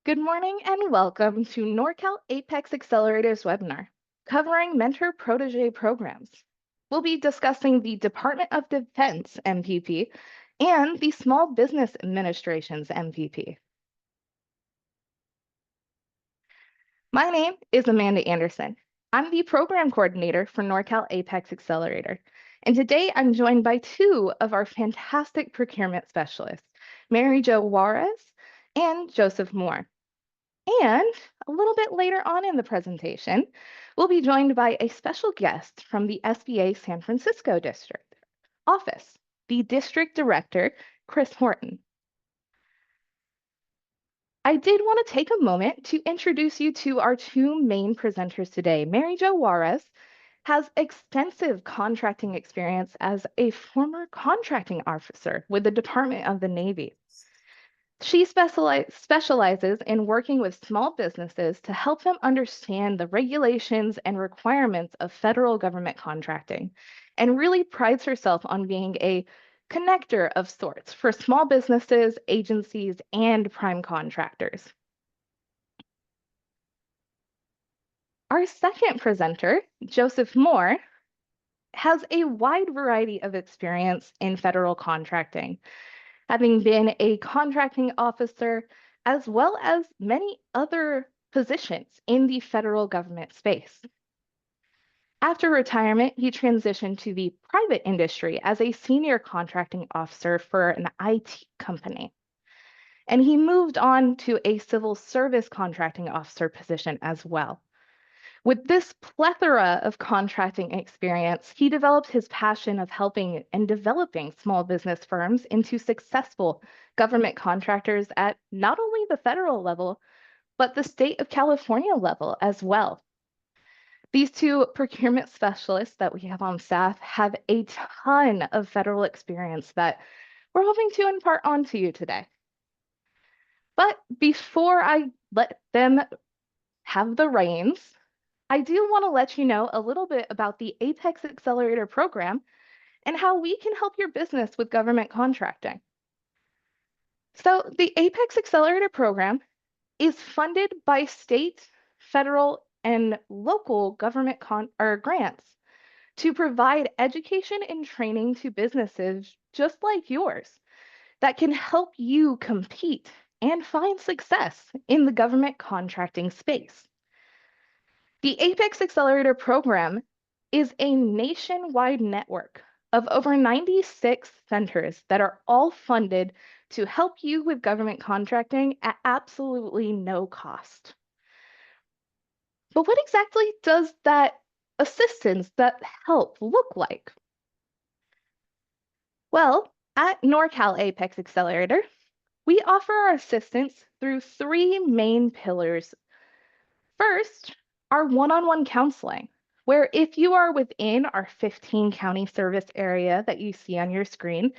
Good morning and welcome to Norcal APEX Accelerator's webinar covering Mentor-Protege programs. We'll be discussing the Department of Defense MPP and the Small Business Administration's MPP. My name is Amanda Anderson. I'm the program coordinator for Norcal APEX Accelerator. And today I'm joined by two of our fantastic procurement specialists, Mary Jo Juarez and Joseph Moore. And a little bit later on in the presentation, we'll be joined by a special guest from the SBA San Francisco District Office, the District Director, Chris Horton. I did want to take a moment to introduce you to our two main presenters today. Mary Jo Juarez has extensive contracting experience as a former contracting officer with the Department of the Navy. She specializes in working with small businesses to help them understand the regulations and requirements of federal government contracting, and really prides herself on being a connector of sorts for small businesses, agencies, and prime contractors. Our second presenter, Joseph Moore, has a wide variety of experience in federal contracting, having been a contracting officer, as well as many other positions in the federal government space. After retirement, he transitioned to the private industry as a senior contracting officer for an IT company. And he moved on to a civil service contracting officer position as well. With this plethora of contracting experience, he developed his passion of helping and developing small business firms into successful government contractors at not only the federal level, but the state of California level as well. These two procurement specialists that we have on staff have a ton of federal experience that we're hoping to impart onto you today. But before I let them have the reins, I do want to let you know a little bit about the APEX Accelerator program and how we can help your business with government contracting. So the APEX Accelerator program is funded by state, federal, and local government grants to provide education and training to businesses just like yours that can help you compete and find success in the government contracting space. The APEX Accelerator program is a nationwide network of over 96 centers that are all funded to help you with government contracting at absolutely no cost. But what exactly does that assistance, that help look like? Well, at Norcal APEX Accelerator, we offer our assistance through three main pillars. First, our one-on-one counseling, where if you are within our 15 county service area that you see on your screen,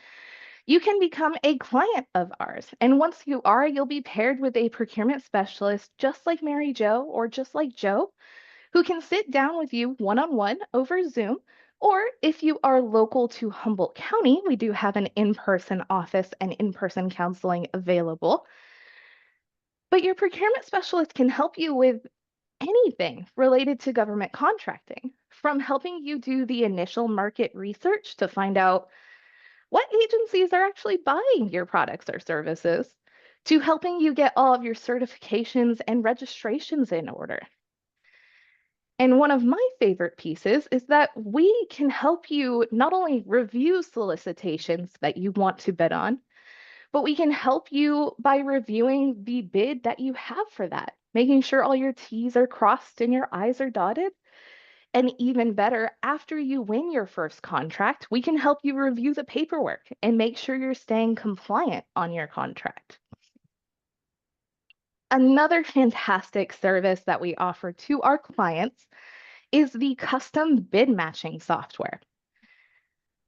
you can become a client of ours. And once you are, you'll be paired with a procurement specialist just like Mary Jo or just like Joe, who can sit down with you one-on-one over Zoom. Or if you are local to Humboldt County, we do have an in-person office and in-person counseling available. But your procurement specialist can help you with anything related to government contracting, from helping you do the initial market research to find out what agencies are actually buying your products or services, to helping you get all of your certifications and registrations in order. And one of my favorite pieces is that we can help you not only review solicitations that you want to bid on, but we can help you by reviewing the bid that you have for that, making sure all your T's are crossed and your I's are dotted. And even better, after you win your first contract, we can help you review the paperwork and make sure you're staying compliant on your contract. Another fantastic service that we offer to our clients is the custom bid matching software.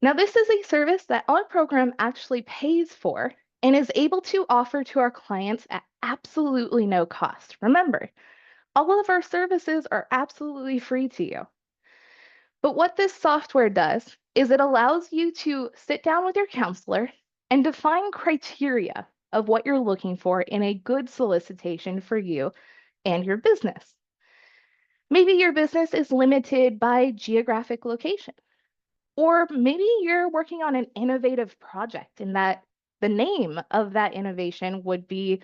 Now, this is a service that our program actually pays for and is able to offer to our clients at absolutely no cost. Remember, all of our services are absolutely free to you. But what this software does is it allows you to sit down with your counselor and define criteria of what you're looking for in a good solicitation for you and your business. Maybe your business is limited by geographic location, or maybe you're working on an innovative project and that the name of that innovation would be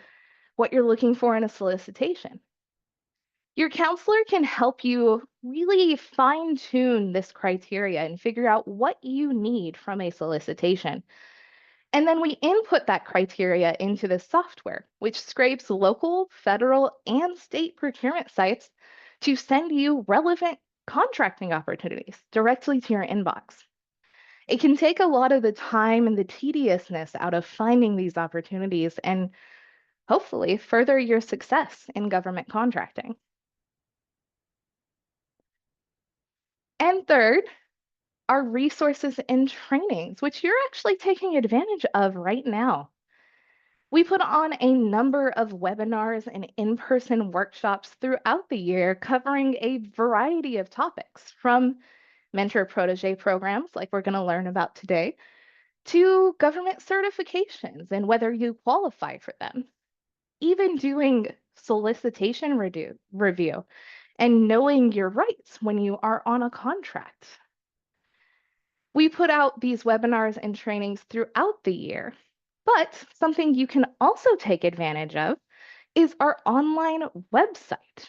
what you're looking for in a solicitation. Your counselor can help you really fine tune this criteria and figure out what you need from a solicitation. And then we input that criteria into the software, which scrapes local, federal, and state procurement sites to send you relevant contracting opportunities directly to your inbox. It can take a lot of the time and the tediousness out of finding these opportunities and hopefully further your success in government contracting. And third, are resources and trainings, which you're actually taking advantage of right now. We put on a number of webinars and in-person workshops throughout the year covering a variety of topics, from mentor-protege programs like we're going to learn about today, to government certifications and whether you qualify for them, even doing solicitation review and knowing your rights when you are on a contract. We put out these webinars and trainings throughout the year, but something you can also take advantage of is our online website.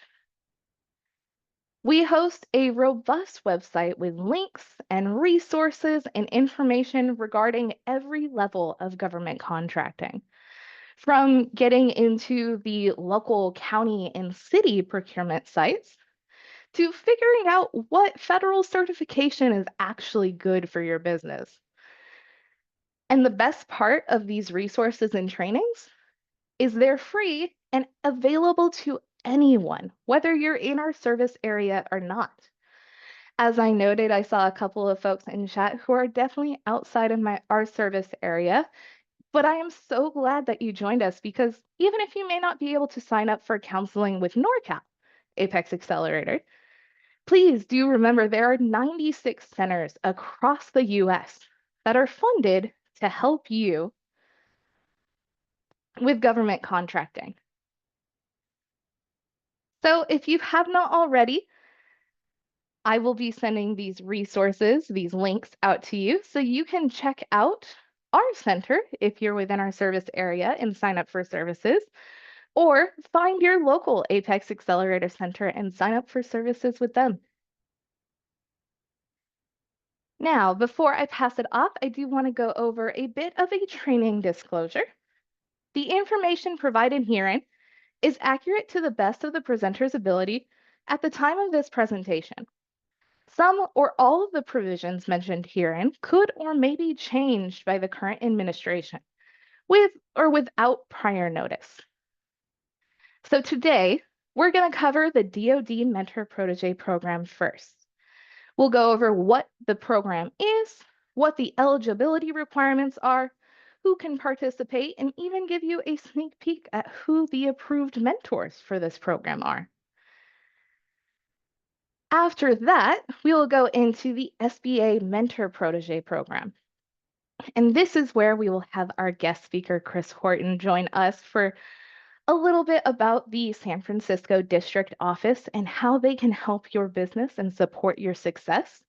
We host a robust website with links and resources and information regarding every level of government contracting, from getting into the local county and city procurement sites to figuring out what federal certification is actually good for your business. And the best part of these resources and trainings is they're free and available to anyone, whether you're in our service area or not. As I noted, I saw a couple of folks in chat who are definitely outside of our service area, but I am so glad that you joined us, because even if you may not be able to sign up for counseling with Norcal APEX Accelerator, please do remember there are 96 centers across the US that are funded to help you with government contracting. So if you have not already, I will be sending these resources, these links out to you so you can check out our center if you're within our service area and sign up for services, or find your local APEX Accelerator Center and sign up for services with them. Now, before I pass it off, I do want to go over a bit of a training disclosure. The information provided herein is accurate to the best of the presenter's ability at the time of this presentation. Some or all of the provisions mentioned herein could or may be changed by the current administration, with or without prior notice. So today, we're going to cover the DoD Mentor-Protege program first. We'll go over what the program is, what the eligibility requirements are, who can participate, and even give you a sneak peek at who the approved mentors for this program are. After that, we will go into the SBA Mentor-Protege program. And this is where we will have our guest speaker, Chris Horton, join us for a little bit about the San Francisco District Office and how they can help your business and support your success.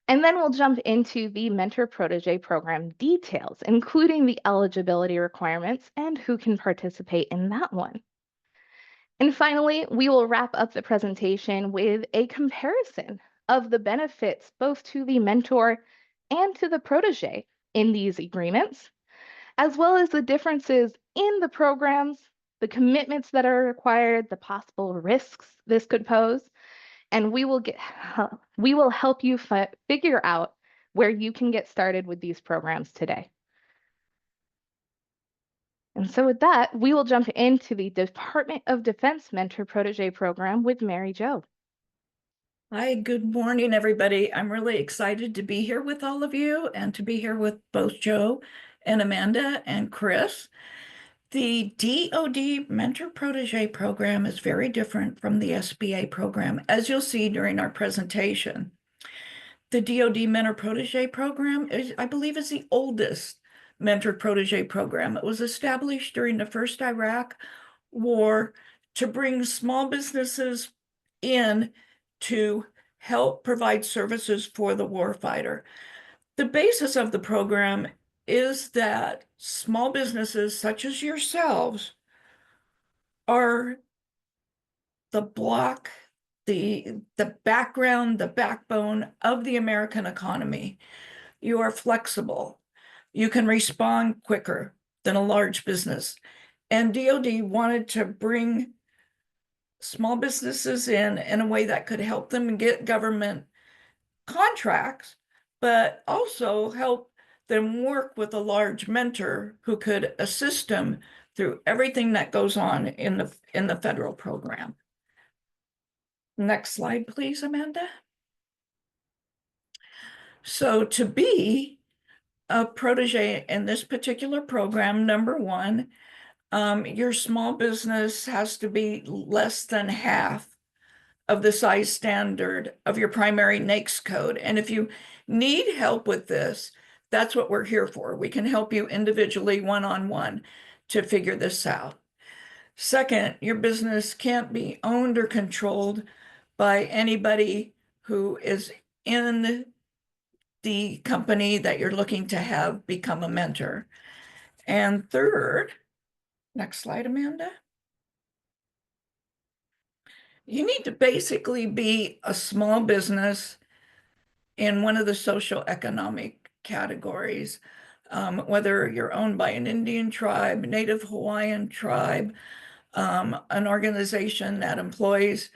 And then we'll jump into the Mentor-Protege program details, including the eligibility requirements and who can participate in that one. And finally, we will wrap up the presentation with a comparison of the benefits both to the mentor and to the protege in these agreements, as well as the differences in the programs, the commitments that are required, the possible risks this could pose, and we will help you figure out where you can get started with these programs today. And so with that, we will jump into the Department of Defense Mentor-Protege program with Mary Jo. Hi, good morning, everybody. I'm really excited to be here with all of you and to be here with both Joe and Amanda and Chris. The DoD Mentor-Protege program is very different from the SBA program, as you'll see during our presentation. The DoD Mentor-Protege program, I believe, is the oldest Mentor-Protege program. It was established during the first Iraq War to bring small businesses in to help provide services for the warfighter. The basis of the program is that small businesses such as yourselves are the block, the background, the backbone of the American economy. You are flexible. You can respond quicker than a large business. And DoD wanted to bring small businesses in a way that could help them get government contracts, but also help them work with a large mentor who could assist them through everything that goes on in the federal program. Next slide, please, Amanda. So to be a protege in this particular program, number one, your small business has to be less than half of the size standard of your primary NAICS code. And if you need help with this, that's what we're here for. We can help you individually, one-on-one, to figure this out. Second, your business can't be owned or controlled by anybody who is in the company that you're looking to have become a mentor. And third, next slide, Amanda. You need to basically be a small business in one of the social economic categories, whether you're owned by an Indian tribe, Native Hawaiian tribe, an organization that employs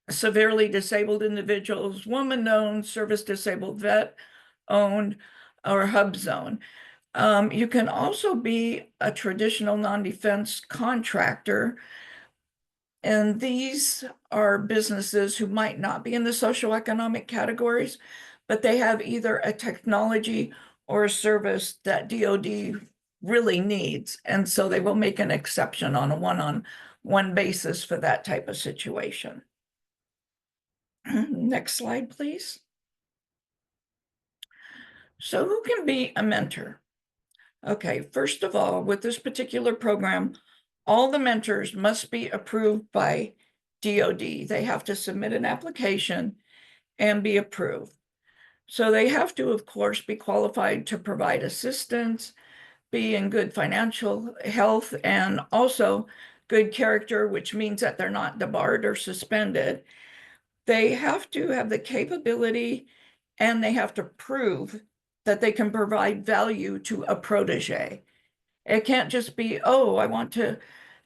severely disabled individuals, woman-owned, service-disabled vet-owned, or hub zone. You can also be a traditional non-defense contractor, and these are businesses who might not be in the socioeconomic categories, but they have either a technology or a service that DoD really needs. And so they will make an exception on a one-on-one basis for that type of situation. Next slide, please. So who can be a mentor? Okay, first of all, with this particular program, all the mentors must be approved by DoD. They have to submit an application and be approved. So they have to, of course, be qualified to provide assistance, be in good financial health, and also good character, which means that they're not debarred or suspended. They have to have the capability, and they have to prove that they can provide value to a protege. It can't just be, oh, I want to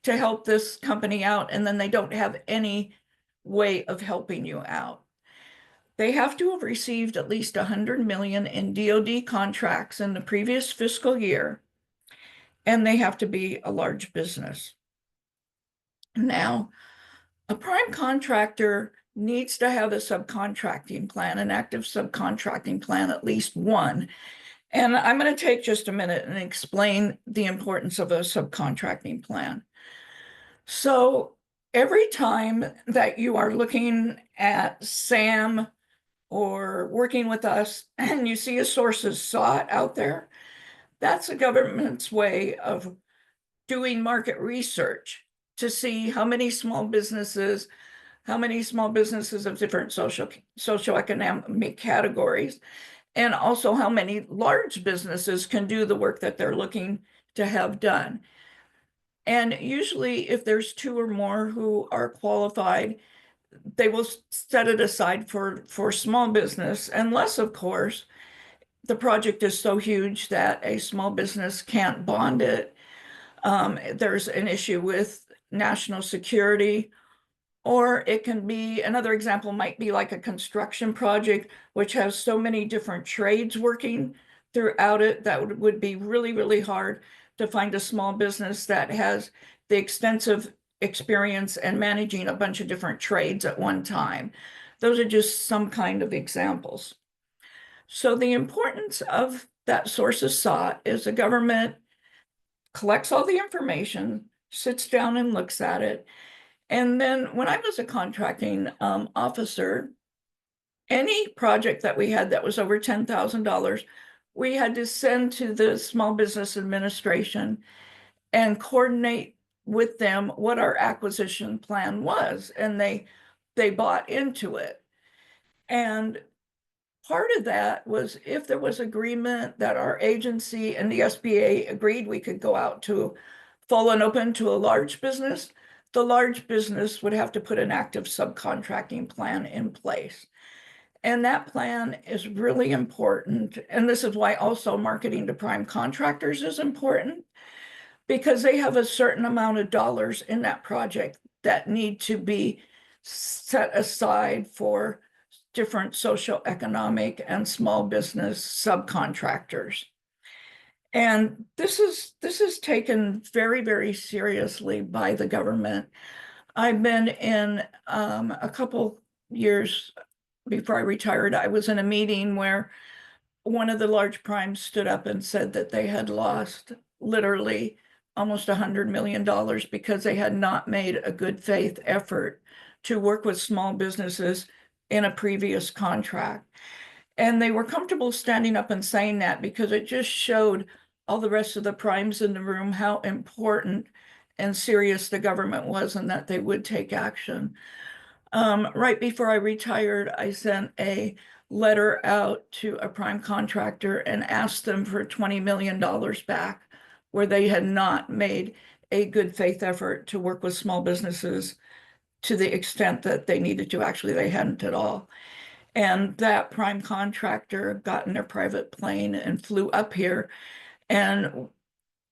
help this company out, and then they don't have any way of helping you out. They have to have received at least 100 million in DoD contracts in the previous fiscal year, and they have to be a large business. Now, a prime contractor needs to have a subcontracting plan, an active subcontracting plan, at least one. And I'm going to take just a minute and explain the importance of a subcontracting plan. So every time that you are looking at SAM or working with us and you see a sources sought out there, that's the government's way of doing market research to see how many small businesses of different socioeconomic categories, and also how many large businesses can do the work that they're looking to have done. And usually if there's two or more who are qualified, they will set it aside for small business, unless, of course, the project is so huge that a small business can't bond it. There's an issue with national security, or it can be, another example might be like a construction project, which has so many different trades working throughout it that would be really, really hard to find a small business that has the extensive experience in managing a bunch of different trades at one time. Those are just some kind of examples. So the importance of that sources sought is the government collects all the information, sits down and looks at it. And then when I was a contracting officer, any project that we had that was over $10,000 we had to send to the Small Business Administration and coordinate with them what our acquisition plan was, and they bought into it. And part of that was if there was agreement that our agency and the SBA agreed we could go out to full and open to a large business, the large business would have to put an active subcontracting plan in place. And that plan is really important. And this is why also marketing to prime contractors is important, because they have a certain amount of dollars in that project that need to be set aside for different socioeconomic and small business subcontractors. And this is taken very, very seriously by the government. I've been in a couple years before I retired, I was in a meeting where one of the large primes stood up and said that they had lost literally almost $100 million because they had not made a good faith effort to work with small businesses in a previous contract. And they were comfortable standing up and saying that because it just showed all the rest of the primes in the room how important and serious the government was and that they would take action. Right before I retired, I sent a letter out to a prime contractor and asked them for $20 million back, where they had not made a good faith effort to work with small businesses to the extent that they needed to. Actually, they hadn't at all. And that prime contractor got in their private plane and flew up here. And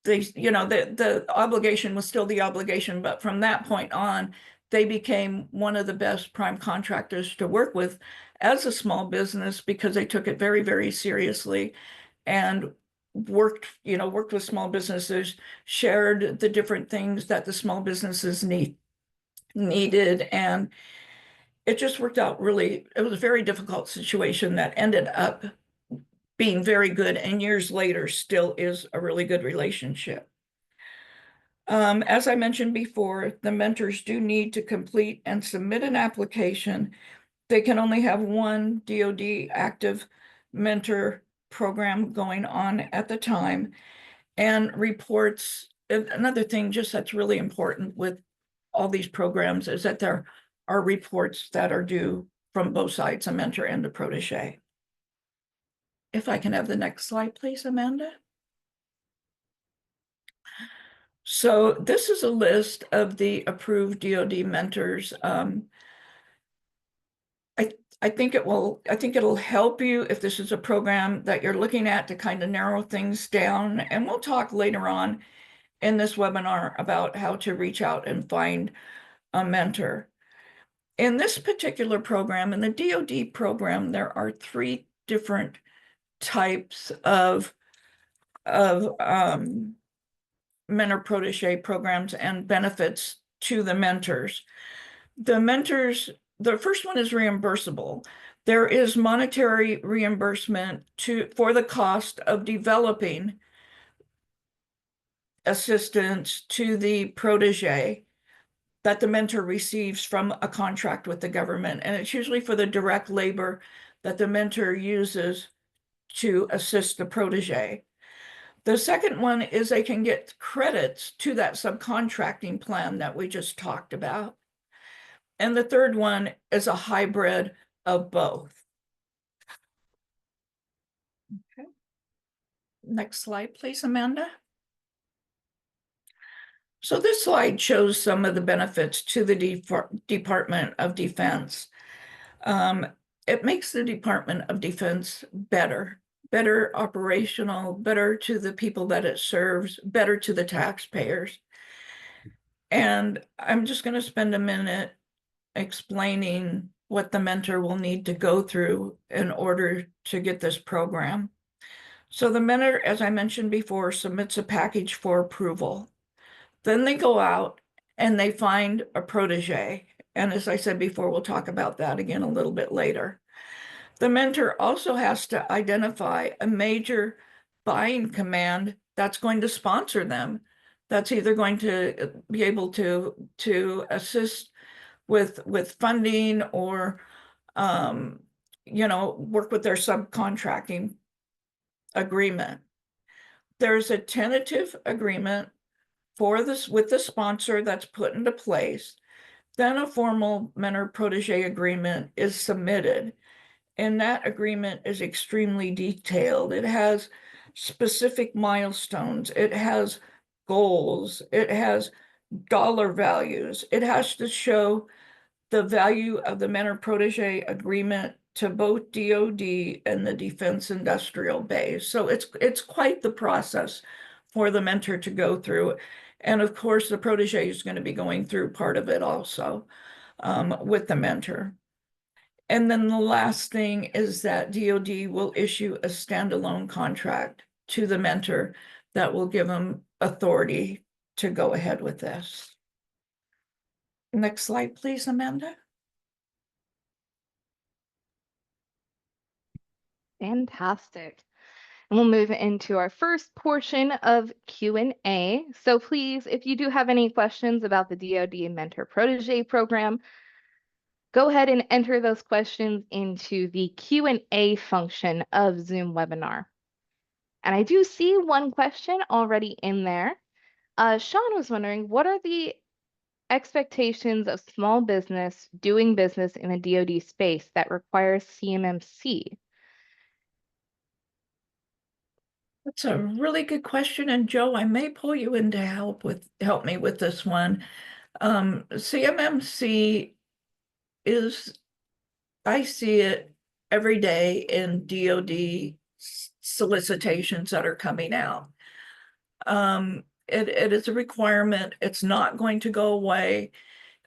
they, the obligation was still the obligation, but from that point on, they became one of the best prime contractors to work with as a small business because they took it very, very seriously and worked with small businesses, shared the different things that the small businesses needed. And it just worked out really, it was a very difficult situation that ended up being very good, and years later still is a really good relationship. As I mentioned before, the mentors do need to complete and submit an application. They can only have one DoD active mentor program going on at the time, and reports. Another thing just that's really important with all these programs is that there are reports that are due from both sides, a mentor and a protege. If I can have the next slide, please, Amanda. So this is a list of the approved DoD mentors. I think it'll help you if this is a program that you're looking at to kind of narrow things down. And we'll talk later on in this webinar about how to reach out and find a mentor. In this particular program, in the DoD program, there are 3 different types of mentor-protege programs and benefits to the mentors. The mentors, the first one is reimbursable. There is monetary reimbursement for the cost of developing assistance to the protege that the mentor receives from a contract with the government. And it's usually for the direct labor that the mentor uses to assist the protege. The second one is they can get credits to that subcontracting plan that we just talked about. And the third one is a hybrid of both. Okay. Next slide, please, Amanda. So this slide shows some of the benefits to the Department of Defense. It makes the Department of Defense better operational, better to the people that it serves, better to the taxpayers. And I'm just going to spend a minute explaining what the mentor will need to go through in order to get this program. So the mentor, as I mentioned before, submits a package for approval. Then they go out and they find a protege. And as I said before, we'll talk about that again a little bit later. The mentor also has to identify a major buying command that's going to sponsor them. That's either going to be able to assist with funding or, work with their subcontracting agreement. There's a tentative agreement for this with the sponsor that's put into place. Then a formal mentor-protege agreement is submitted, and that agreement is extremely detailed. It has specific milestones, it has goals, it has dollar values. It has to show the value of the mentor-protege agreement to both DoD and the defense industrial base. So it's quite the process for the mentor to go through. And of course, the protege is going to be going through part of it also with the mentor. And then the last thing is that DoD will issue a standalone contract to the mentor that will give them authority to go ahead with this. Next slide, please, Amanda. Fantastic. And we'll move into our first portion of Q&A. So please, if you do have any questions about the DoD Mentor-Protege program, go ahead and enter those questions into the Q&A function of Zoom webinar. And I do see one question already in there. Sean was wondering, what are the expectations of small business doing business in the DoD space that requires CMMC? That's a really good question. And Joe, I may pull you in to help me with this one. CMMC is, I see it every day in DoD solicitations that are coming out. It is a requirement. It's not going to go away.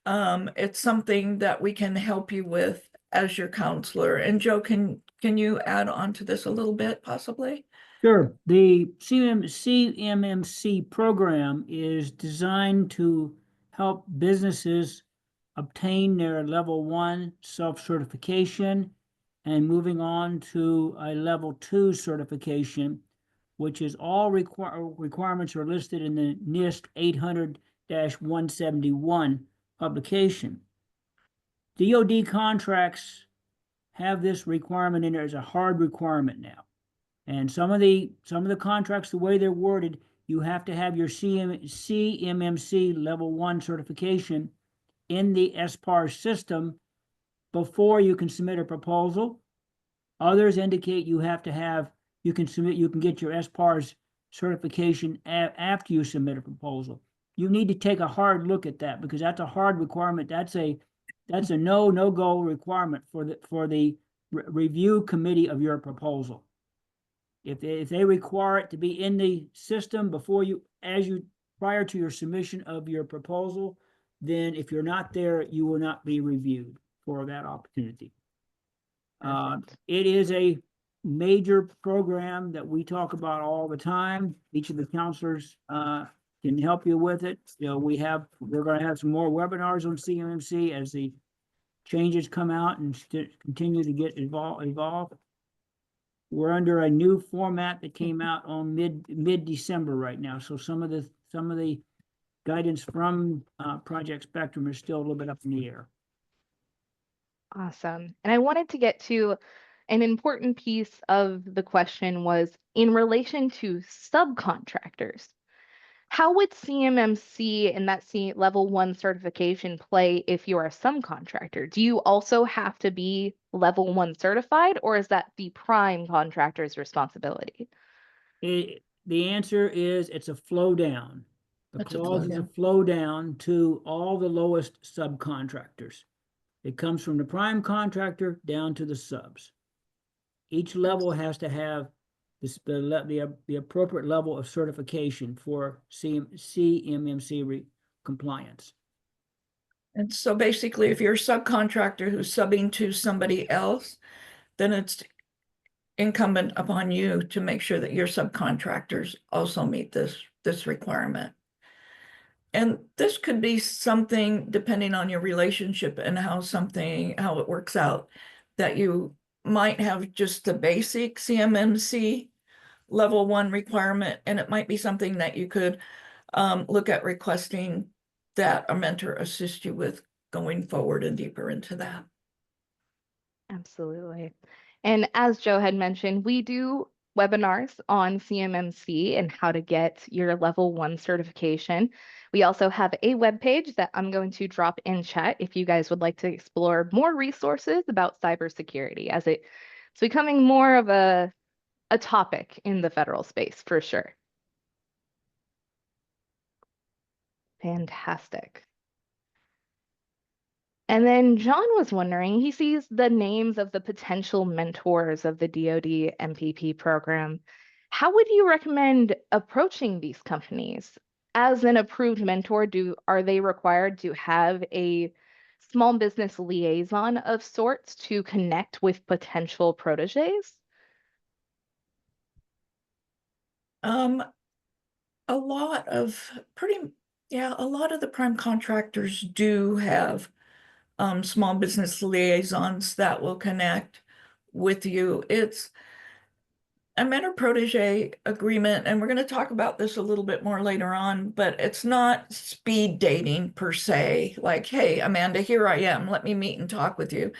It's something that we can help you with as your counselor. And Joe, can you add on to this a little bit, possibly? Sure. The CMMC program is designed to help businesses obtain their level 1 self-certification and moving on to a level 2 certification, which is all requirements are listed in the NIST 800-171 publication. DoD contracts have this requirement in there as a hard requirement now. And some of the contracts, the way they're worded, you have to have your CMMC level 1 certification in the SPAR system before you can submit a proposal. Others indicate you have to have, you can get your SPAR's certification after you submit a proposal. You need to take a hard look at that because that's a hard requirement. That's a no-go requirement for the review committee of your proposal. If they require it to be in the system prior to your submission of your proposal, then if you're not there, you will not be reviewed for that opportunity. It is a major program that we talk about all the time. Each of the counselors can help you with it. You know, we're going to have some more webinars on CMMC as the changes come out and continue to get evolved. We're under a new format that came out on mid-December right now. So some of the guidance from Project Spectrum is still a little bit up in the air. Awesome. And I wanted to get to an important piece of the question was in relation to subcontractors. How would CMMC and that level 1 certification play if you are a subcontractor? Do you also have to be level 1 certified, or is that the prime contractor's responsibility? The answer is it's a flow down. The clause is a flow down to all the lowest subcontractors. It comes from the prime contractor down to the subs. Each level has to have the appropriate level of certification for CMMC compliance. And so basically, if you're a subcontractor who's subbing to somebody else, then it's incumbent upon you to make sure that your subcontractors also meet this requirement. And this could be something, depending on your relationship and how it works out, that you might have just the basic CMMC level 1 requirement, and it might be something that you could look at requesting that a mentor assist you with going forward and deeper into that. Absolutely. And as Joe had mentioned, we do webinars on CMMC and how to get your level 1 certification. We also have a webpage that I'm going to drop in chat if you guys would like to explore more resources about cybersecurity, as it's becoming more of a topic in the federal space for sure. Fantastic. And then John was wondering, he sees the names of the potential mentors of the DoD MPP program. How would you recommend approaching these companies? As an approved mentor, are they required to have a small business liaison of sorts to connect with potential proteges? A lot of a lot of the prime contractors do have small business liaisons that will connect with you. It's a mentor-protege agreement, and we're going to talk about this a little bit more later on, but it's not speed dating per se, like, hey, Amanda, here I am, let me meet and talk with you.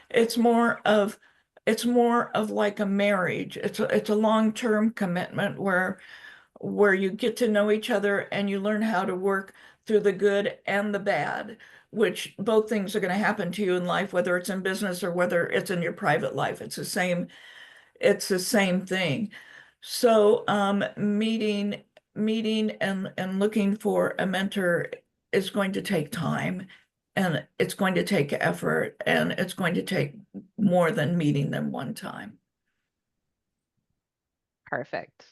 It's more of like a marriage. It's a long-term commitment where you get to know each other and you learn how to work through the good and the bad, which both things are going to happen to you in life, whether it's in business or whether it's in your private life. It's the same thing. So meeting and looking for a mentor is going to take time, and it's going to take effort, and it's going to take more than meeting them one time. Perfect.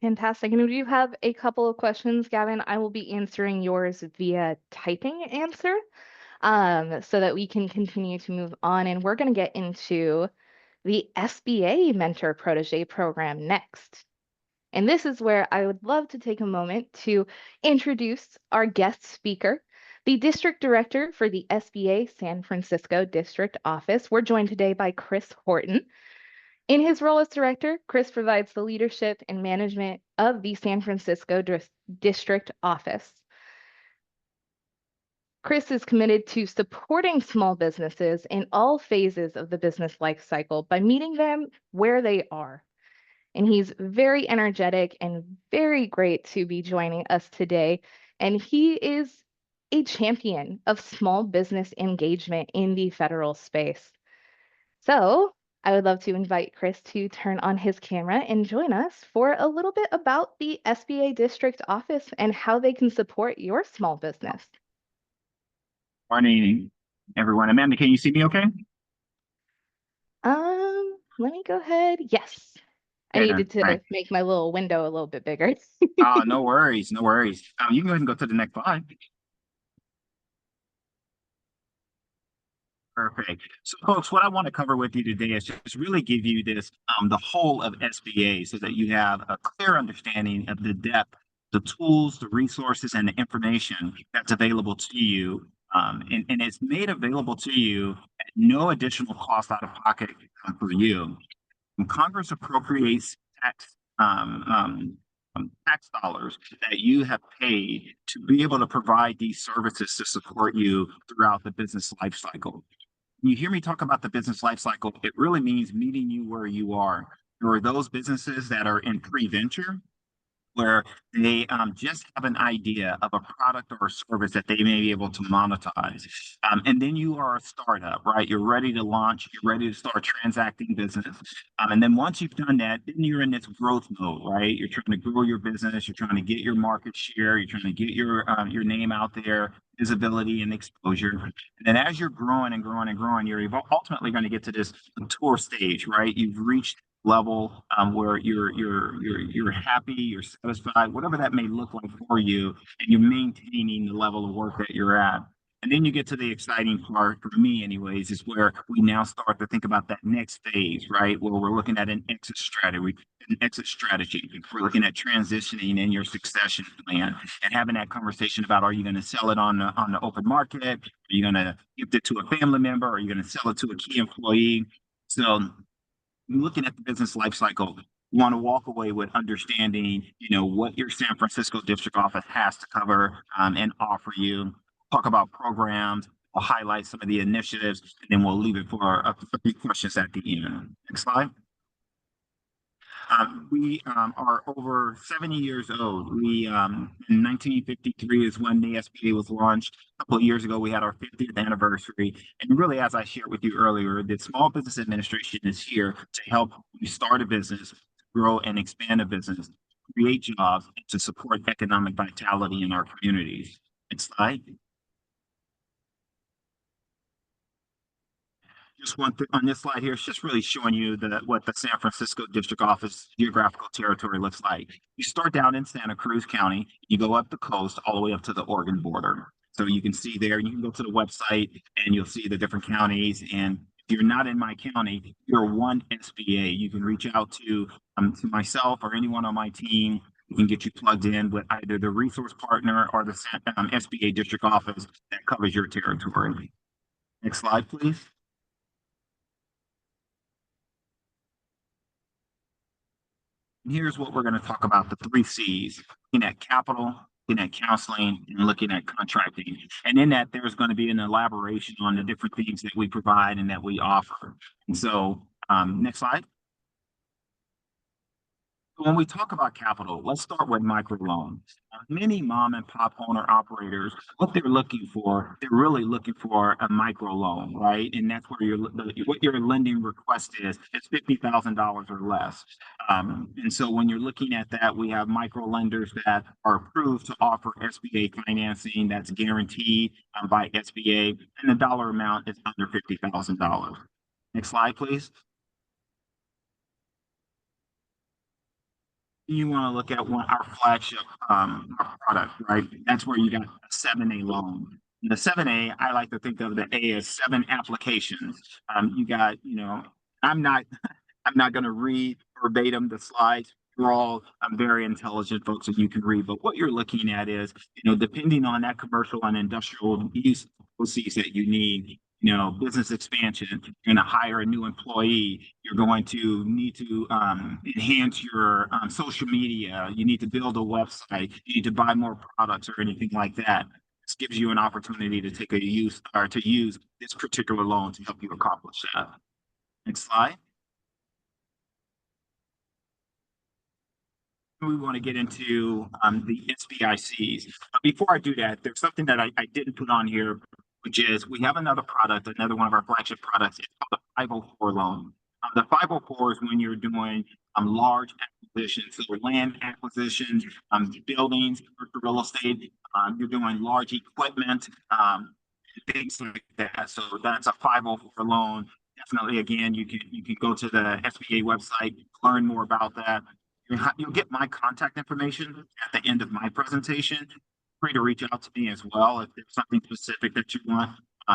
Fantastic. And we do have a couple of questions, Gavin. I will be answering yours via typing answer so that we can continue to move on. And we're going to get into the SBA Mentor-Protege program next. And this is where I would love to take a moment to introduce our guest speaker, the District Director for the SBA San Francisco District Office. We're joined today by Chris Horton. In his role as director, Chris provides the leadership and management of the San Francisco District Office. Chris is committed to supporting small businesses in all phases of the business life cycle by meeting them where they are. And he's very energetic and very great to be joining us today. And he is a champion of small business engagement in the federal space. So I would love to invite Chris to turn on his camera and join us for a little bit about the SBA District Office and how they can support your small business. Morning, everyone. Amanda, can you see me okay? Let me go ahead. Yes. I Okay, needed to right. make my little window a little bit bigger. Oh, no worries, no worries. You can go ahead and go to the next slide. Perfect. So, folks, what I want to cover with you today is just really give you this, the whole of SBA, so that you have a clear understanding of the depth, the tools, the resources, and the information that's available to you. And it's made available to you at no additional cost out of pocket for you. When Congress appropriates tax dollars that you have paid to be able to provide these services to support you throughout the business life cycle. When you hear me talk about the business life cycle, it really means meeting you where you are. There are those businesses that are in pre-venture, where they just have an idea of a product or a service that they may be able to monetize. And then you are a startup, right? You're ready to launch, you're ready to start transacting business. And then once you've done that, then you're in this growth mode, right? You're trying to grow your business, you're trying to get your market share, you're trying to get your name out there, visibility and exposure. And then as you're growing and growing and growing, you're ultimately going to get to this tour stage, right? You've reached level where you're happy, you're satisfied, whatever that may look like for you, and you're maintaining the level of work that you're at. And then you get to the exciting part, for me anyways, is where we now start to think about that next phase, right? Where we're looking at an exit strategy. We're looking at transitioning in your succession plan and having that conversation about, are you going to sell it on the open market? Are you going to gift it to a family member? Are you going to sell it to a key employee? So looking at the business life cycle, you want to walk away with understanding, what your San Francisco district office has to cover and offer you. Talk about programs, I'll highlight some of the initiatives, and then we'll leave it for a few questions at the end. Next slide. We are over 70 years old. We in 1953 is when the SBA was launched. A couple of years ago, we had our 50th anniversary. And really, as I shared with you earlier, the Small Business Administration is here to help you start a business, grow and expand a business, create jobs, and to support economic vitality in our communities. Next slide. Just one thing on this slide here, it's just really showing you what the San Francisco District Office geographical territory looks like. You start down in Santa Cruz County, you go up the coast all the way up to the Oregon border. So you can see there, you can go to the website and you'll see the different counties. And if you're not in my county, you're one SBA. You can reach out to myself or anyone on my team. We can get you plugged in with either the resource partner or the SBA district office that covers your territory. Next slide, please. And here's what we're going to talk about, the 3 C's, looking at capital, looking at counseling, and looking at contracting. And in that, there's going to be an elaboration on the different things that we provide and that we offer. And so, next slide. When we talk about capital, let's start with microloans. Many mom and pop owner operators, what they're looking for, they're really looking for a microloan, right? And that's where what your lending request is. It's $50,000 or less. And so when you're looking at that, we have micro lenders that are approved to offer SBA financing that's guaranteed by SBA, and the dollar amount is under $50,000. Next slide, please. You want to look at our flagship product, right? That's where you got a 7A loan. The 7A, I like to think of the A as 7 applications. You got, I'm not going to read verbatim the slides. You're all very intelligent folks and you can read, but what you're looking at is, depending on that commercial and industrial use proceeds that you need, business expansion, you're going to hire a new employee, you're going to need to enhance your social media, you need to build a website, you need to buy more products or anything like that. This gives you an opportunity to use this particular loan to help you accomplish that. Next slide. We want to get into the SBICs. But before I do that, there's something that I didn't put on here, which is we have another product, another one of our flagship products. It's called the 504 loan. The 504 is when you're doing large acquisitions, so land acquisitions, buildings, real estate. You're doing large equipment, things like that. So that's a 504 loan. Definitely, again, you can go to the SBA website, learn more about that. You'll get my contact information at the end of my presentation. Feel free to reach out to me as well if there's something specific that you want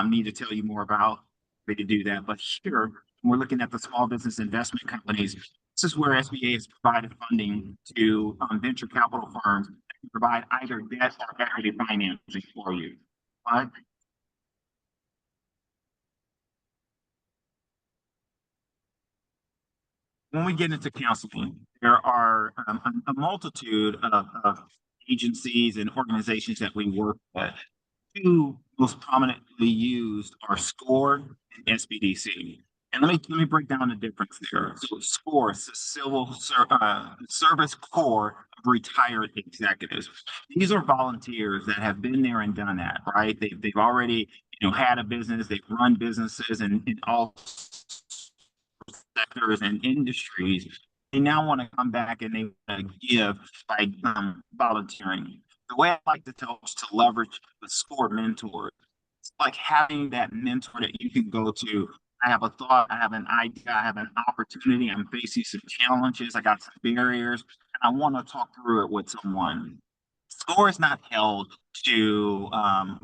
me to tell you more about. Free to do that. But here, we're looking at the small business investment companies. This is where SBA has provided funding to venture capital firms that can provide either debt or equity financing for you. Right? When we get into counseling, there are a multitude of agencies and organizations that we work with. 2 most prominently used are SCORE and SBDC. And let me break down the difference there. So SCORE is the Civil Service Corps of Retired Executives. These are volunteers that have been there and done that, right? They've already had a business, they've run businesses in all sectors and industries. They now want to come back and they want to give by volunteering. The way I like to tell is to leverage the SCORE mentor. It's like having that mentor that you can go to. I have a thought, I have an idea, I have an opportunity, I'm facing some challenges, I got some barriers, and I want to talk through it with someone. SCORE is not held to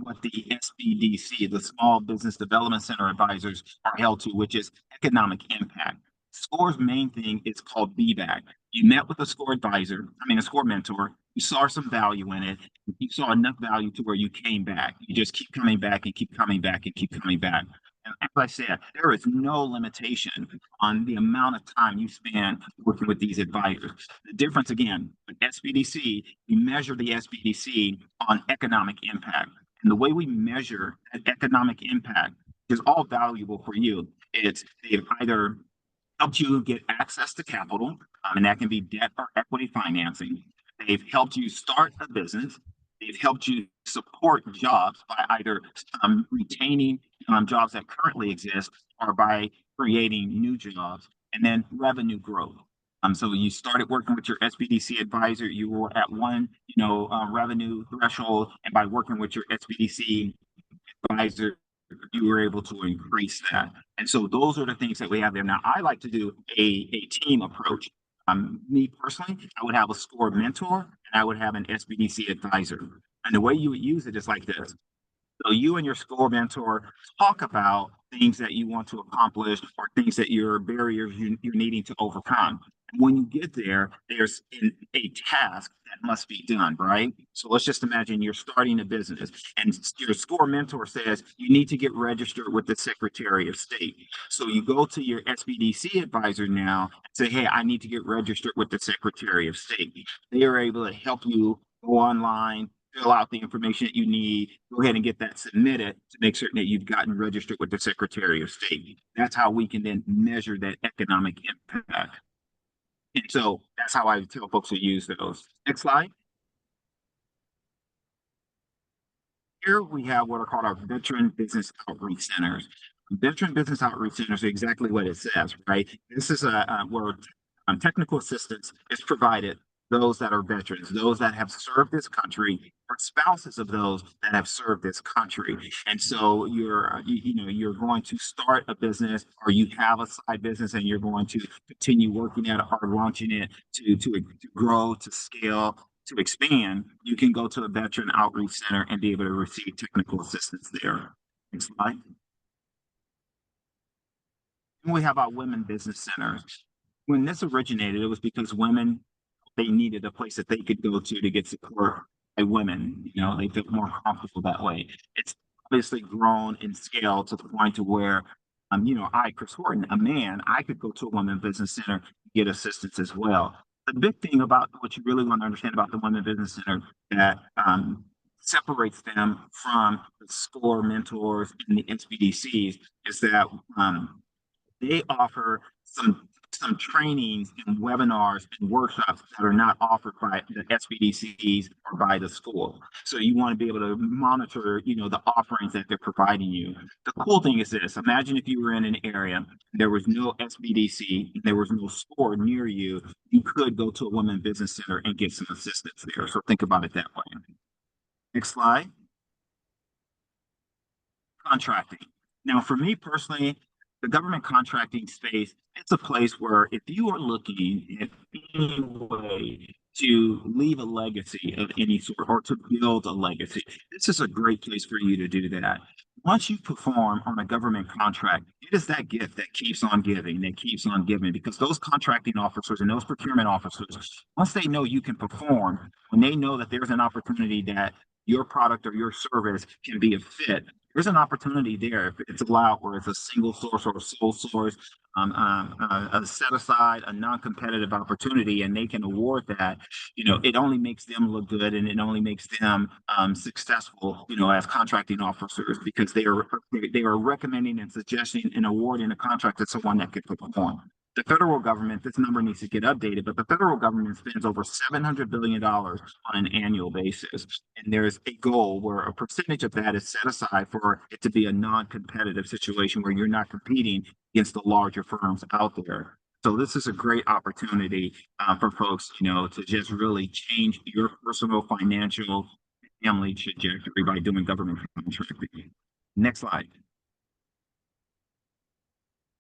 what the SBDC, the Small Business Development Center advisors, are held to, which is economic impact. SCORE's main thing is called BBAC. You met with a SCORE advisor, a SCORE mentor, you saw some value in it, you saw enough value to where you came back. You just keep coming back and keep coming back and keep coming back. And as I said, there is no limitation on the amount of time you spend working with these advisors. The difference, again, with SBDC, you measure the SBDC on economic impact. And the way we measure that economic impact is all valuable for you. It's they've either helped you get access to capital, and that can be debt or equity financing. They've helped you start a business. They've helped you support jobs by either retaining jobs that currently exist or by creating new jobs, and then revenue growth. So you started working with your SBDC advisor, you were at one, revenue threshold, and by working with your SBDC advisor, you were able to increase that. And so those are the things that we have there. Now, I like to do a team approach. Me personally, I would have a SCORE mentor and I would have an SBDC advisor. And the way you would use it is like this. So you and your SCORE mentor talk about things that you want to accomplish or things that your barriers you're needing to overcome. And when you get there, there's a task that must be done, right? So let's just imagine you're starting a business and your SCORE mentor says you need to get registered with the Secretary of State. So you go to your SBDC advisor now and say, hey, I need to get registered with the Secretary of State. They are able to help you go online, fill out the information that you need, go ahead and get that submitted to make certain that you've gotten registered with the Secretary of State. That's how we can then measure that economic impact. And so that's how I tell folks to use those. Next slide. Here we have what are called our Veteran Business Outreach Centers. Veteran Business Outreach Centers are exactly what it says, right? This is where technical assistance is provided those that are veterans, those that have served this country, or spouses of those that have served this country. And so you're going to start a business or you have a side business and you're going to continue working at it or launching it to grow, to scale, to expand. You can go to a Veteran Outreach Center and be able to receive technical assistance there. Next slide. And we have our Women Business Centers. When this originated, it was because women, they needed a place that they could go to get support by women. They felt more comfortable that way. It's obviously grown in scale to the point to where, Chris Horton, a man, I could go to a Women Business Center and get assistance as well. The big thing about what you really want to understand about the Women Business Center that separates them from the SCORE mentors and the SBDCs is that they offer some trainings and webinars and workshops that are not offered by the SBDCs or by the SCORE. So you want to be able to monitor, the offerings that they're providing you. The cool thing is this: imagine if you were in an area, there was no SBDC, there was no SCORE near you, you could go to a Women Business Center and get some assistance there. So think about it that way. Next slide. Contracting. Now, for me personally, the government contracting space, it's a place where if you are looking at any way to leave a legacy of any sort or to build a legacy, this is a great place for you to do that. Once you perform on a government contract, it is that gift that keeps on giving, because those contracting officers and those procurement officers, once they know you can perform, when they know that there's an opportunity that your product or your service can be a fit, there's an opportunity there if it's allowed where it's a single source or a sole source, a set aside, a non-competitive opportunity, and they can award that. It only makes them look good and it only makes them successful, as contracting officers, because they are recommending and suggesting and awarding a contract to someone that could perform. The federal government, this number needs to get updated, but the federal government spends over $700 billion on an annual basis. And there's a goal where a percentage of that is set aside for it to be a non-competitive situation where you're not competing against the larger firms out there. So this is a great opportunity for folks, to just really change your personal financial family trajectory by doing government contracting. Next slide.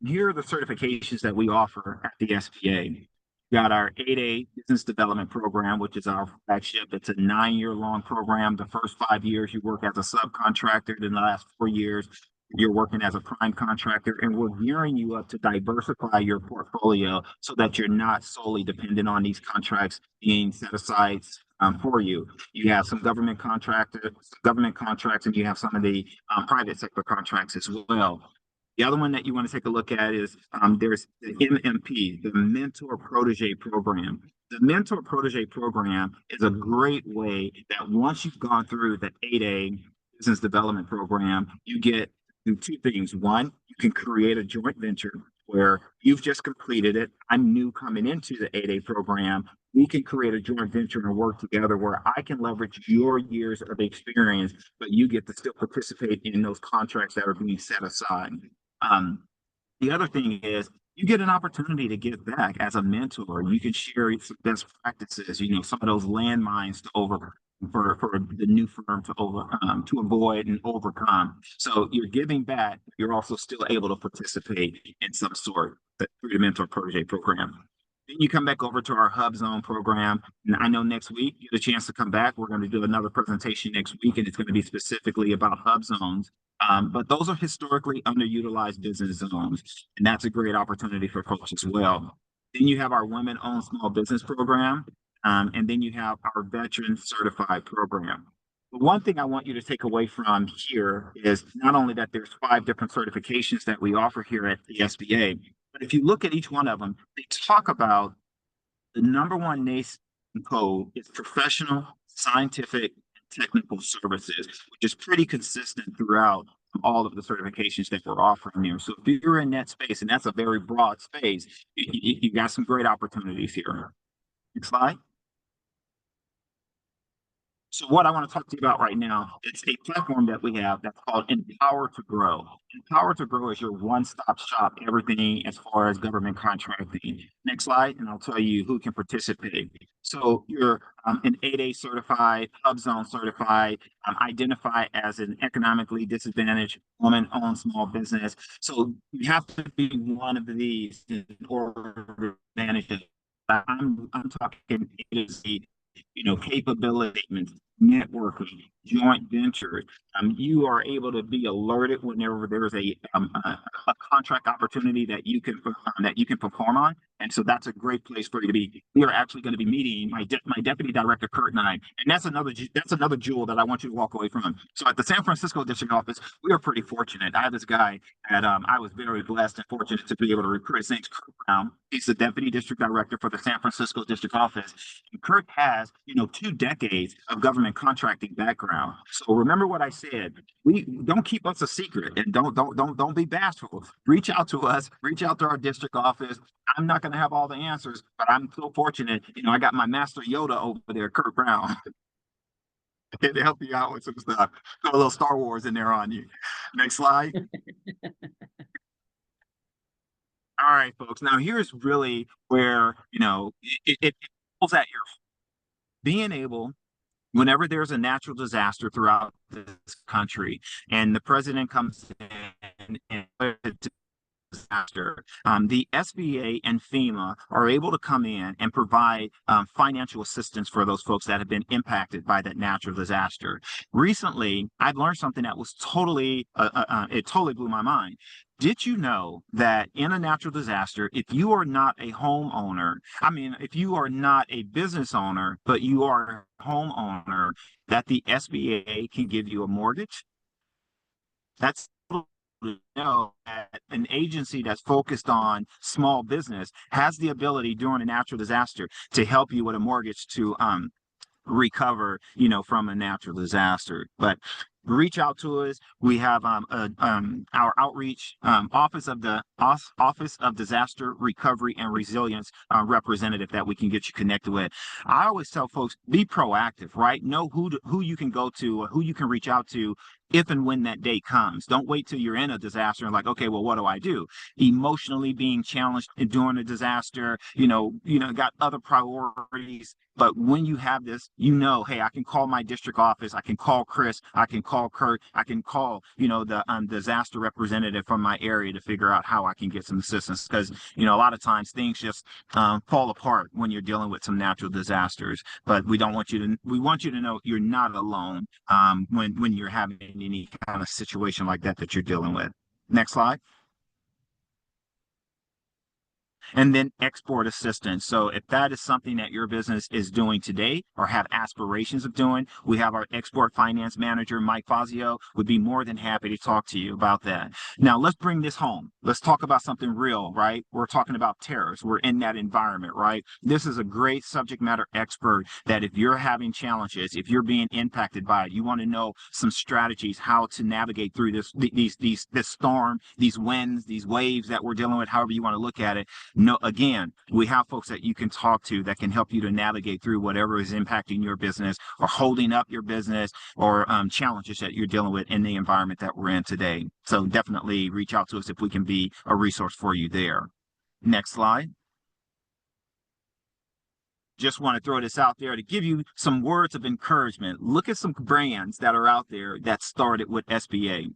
Here are the certifications that we offer at the SBA. We got our 8A Business Development Program, which is our flagship. It's a 9-year-long program. The first 5 years, you work as a subcontractor. Then the last 4 years, you're working as a prime contractor. And we're gearing you up to diversify your portfolio so that you're not solely dependent on these contracts being set aside for you. You have some government contracts, and you have some of the private sector contracts as well. The other one that you want to take a look at is there's the MMP, the Mentor-Protege program. The Mentor-Protege program is a great way that once you've gone through the 8A business development program, you get do two things. One, you can create a joint venture where you've just completed it. I'm new coming into the 8A program. We can create a joint venture and work together where I can leverage your years of experience, but you get to still participate in those contracts that are being set aside. The other thing is you get an opportunity to give back as a mentor. You can share some best practices, some of those landmines to over for the new firm to avoid and overcome. So you're giving back, you're also still able to participate in some sort through the Mentor-Protege program. Then you come back over to our Hub Zone program. And I know next week you get a chance to come back. We're going to do another presentation next week, and it's going to be specifically about Hub Zones. But those are historically underutilized business zones, and that's a great opportunity for folks as well. Then you have our Women-Owned Small Business program, and then you have our Veteran Certified program. The one thing I want you to take away from here is not only that there's 5 different certifications that we offer here at the SBA, but if you look at each one of them, they talk about the number one NACE code is professional, scientific, technical services, which is pretty consistent throughout all of the certifications that we're offering here. So if you're in that space, and that's a very broad space, you got some great opportunities here. Next slide. So what I want to talk to you about right now, it's a platform that we have that's called Empower to Grow. Empower to Grow is your one-stop shop, everything as far as government contracting. Next slide, and I'll tell you who can participate. So you're an 8A certified, Hub Zone certified, identify as an economically disadvantaged woman-owned small business. So you have to be one of these in order to manage it. I'm talking A to Z, capability, networking, joint ventures. You are able to be alerted whenever there's a contract opportunity that you can perform on, and so that's a great place for you to be. We are actually going to be meeting my deputy director Kurt and I, and that's another jewel that I want you to walk away from. So at the San Francisco district office, we are pretty fortunate. I have this guy that I was very blessed and fortunate to be able to recruit. His name's Kurt Brown. He's the deputy district director for the San Francisco district office. And Kurt has 2 decades of government contracting background. So remember what I said. We don't keep us a secret, and don't be bashful. Reach out to us. Reach out to our district office. I'm not going to have all the answers, but I'm so fortunate. I got my master Yoda over there, Kurt Brown, to help you out with some stuff. Got a little Star Wars in there on you. Next slide. All right, folks. Now here's really where it pulls at your being able. Whenever there's a natural disaster throughout this country and the president comes in and disaster, the SBA and FEMA are able to come in and provide financial assistance for those folks that have been impacted by that natural disaster. Recently, I've learned something that was totally blew my mind. Did you know that in a natural disaster, if you are not a homeowner, if you are not a business owner, but you are a homeowner, that the SBA can give you a mortgage? That's that an agency that's focused on small business has the ability during a natural disaster to help you with a mortgage to recover, from a natural disaster. But reach out to us. We have our outreach Office of Disaster Recovery and Resilience representative that we can get you connected with. I always tell folks, be proactive, right? Know who you can go to, who you can reach out to if and when that day comes. Don't wait till you're in a disaster and okay, well, what do I do? Emotionally being challenged during a disaster, got other priorities. But when you have this, hey, I can call my district office, I can call Chris, I can call Kurt, I can call, the disaster representative from my area to figure out how I can get some assistance. Because, a lot of times things just fall apart when you're dealing with some natural disasters. But we want you to know you're not alone when you're having any kind of situation like that you're dealing with. Next slide. And then export assistance. So if that is something that your business is doing today or have aspirations of doing, we have our export finance manager, Mike Fazio, would be more than happy to talk to you about that. Now, let's bring this home. Let's talk about something real, right? We're talking about tariffs. We're in that environment, right? This is a great subject matter expert that if you're having challenges, if you're being impacted by it, you want to know some strategies, how to navigate through this storm, these winds, these waves that we're dealing with, however you want to look at it. No, again, we have folks that you can talk to that can help you to navigate through whatever is impacting your business or holding up your business or challenges that you're dealing with in the environment that we're in today. So definitely reach out to us if we can be a resource for you there. Next slide. Just want to throw this out there to give you some words of encouragement. Look at some brands that are out there that started with SBA.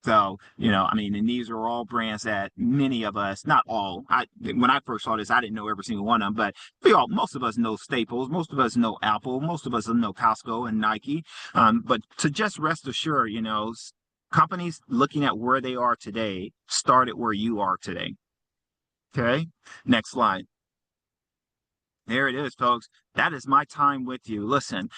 So, I mean, and these are all brands that many of us, not all, when I first saw this, I didn't know every single one of them, but most of us know Staples, most of us know Apple, most of us know Costco and Nike. But to just rest assured, companies looking at where they are today started where you are today. Okay, next slide. There it is, folks. That is my time with you. Listen,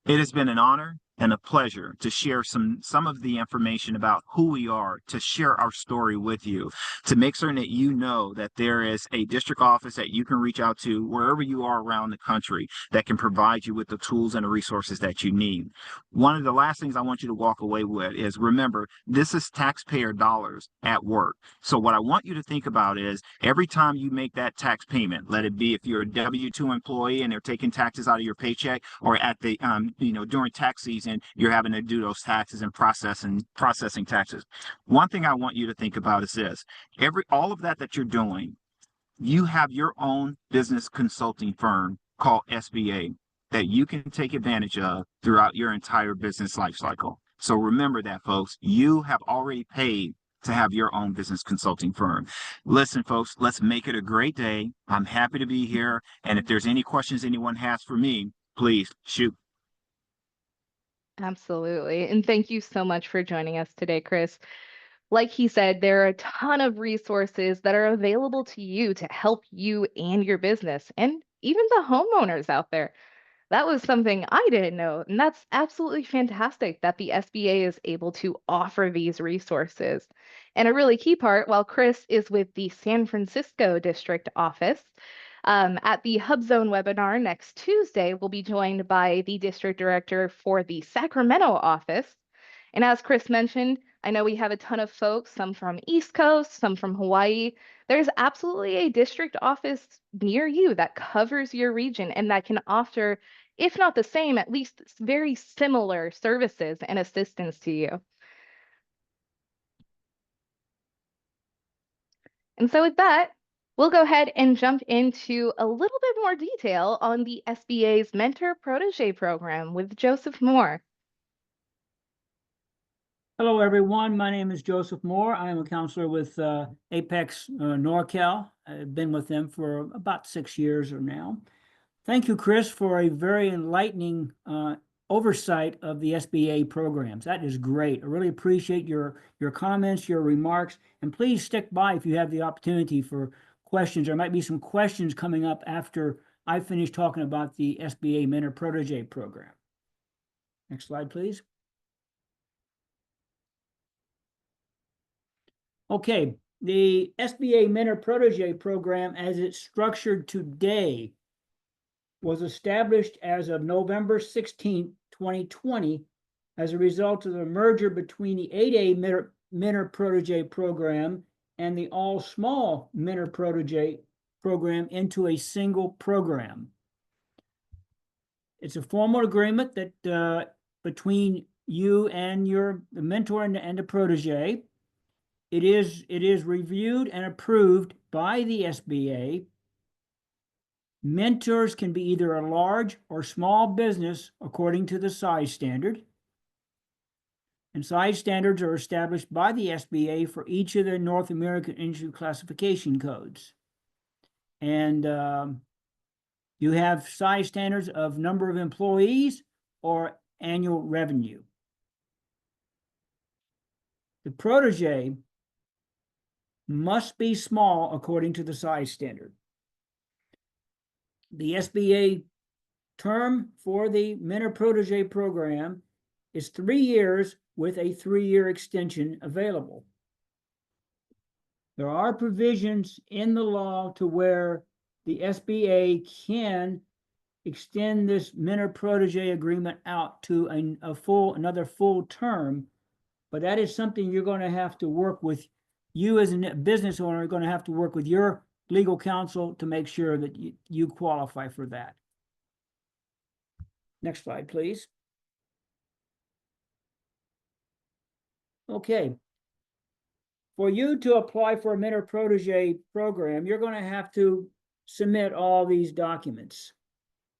it has been an honor and a pleasure to share some of the information about who we are, to share our story with you, to make certain that you know that there is a district office that you can reach out to wherever you are around the country that can provide you with the tools and the resources that you need. One of the last things I want you to walk away with is, remember, this is taxpayer dollars at work. So what I want you to think about is every time you make that tax payment, let it be if you're a W-2 employee and they're taking taxes out of your paycheck, or at the during tax season, you're having to do those taxes and processing taxes. One thing I want you to think about is this: all of that you're doing, you have your own business consulting firm called SBA that you can take advantage of throughout your entire business life cycle. So remember that, folks. You have already paid to have your own business consulting firm. Listen, folks, let's make it a great day. I'm happy to be here. And if there's any questions anyone has for me, please shoot. Absolutely. And thank you so much for joining us today, Chris. Like he said, there are a ton of resources that are available to you to help you and your business, and even the homeowners out there. That was something I didn't know, and that's absolutely fantastic that the SBA is able to offer these resources. And a really key part, while Chris is with the San Francisco District Office, at the Hub Zone webinar next Tuesday, we'll be joined by the District Director for the Sacramento office. And as Chris mentioned, I know we have a ton of folks, some from East Coast, some from Hawaii. There's absolutely a district office near you that covers your region and that can offer, if not the same, at least very similar services and assistance to you. And so with that, we'll go ahead and jump into a little bit more detail on the SBA's Mentor-Protege program with Joseph Moore. Hello, everyone. My name is Joseph Moore. I am a counselor with APEX Norcal. I've been with them for about 6 years or now. Thank you, Chris, for a very enlightening oversight of the SBA programs. That is great. I really appreciate your comments, your remarks, and please stick by if you have the opportunity for questions. There might be some questions coming up after I finish talking about the SBA Mentor-Protege program. Next slide, please. Okay, the SBA Mentor-Protege program, as it's structured today, was established as of November 16, 2020, as a result of the merger between the 8A Mentor-Protege program and the all-small Mentor-Protege program into a single program. It's a formal agreement that between you and the mentor and the protege. It is reviewed and approved by the SBA. Mentors can be either a large or small business according to the size standard. And size standards are established by the SBA for each of the North American industry classification codes. And you have size standards of number of employees or annual revenue. The protege must be small according to the size standard. The SBA term for the Mentor-Protege program is 3 years with a 3-year extension available. There are provisions in the law to where the SBA can extend this Mentor-Protege agreement out to another full term, but that is something you're going to have to work with. You as a business owner are going to have to work with your legal counsel to make sure that you qualify for that. Next slide, please. Okay. For you to apply for a Mentor-Protege program, you're going to have to submit all these documents.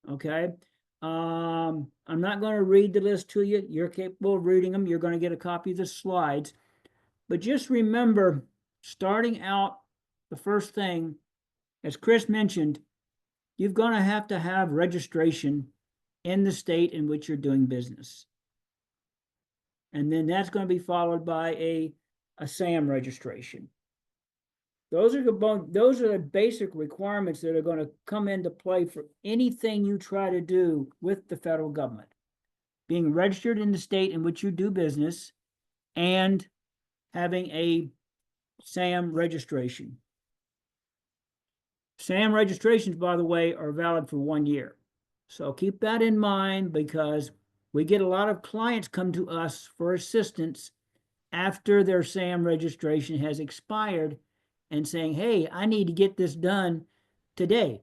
Okay. I'm not going to read the list to you. You're capable of reading them. You're going to get a copy of the slides. But just remember, starting out, the first thing, as Chris mentioned, you're going to have registration in the state in which you're doing business. And then that's going to be followed by a SAM registration. Those are the basic requirements that are going to come into play for anything you try to do with the federal government. Being registered in the state in which you do business and having a SAM registration. SAM registrations, by the way, are valid for 1 year. So keep that in mind, because we get a lot of clients come to us for assistance after their SAM registration has expired and saying, hey, I need to get this done today.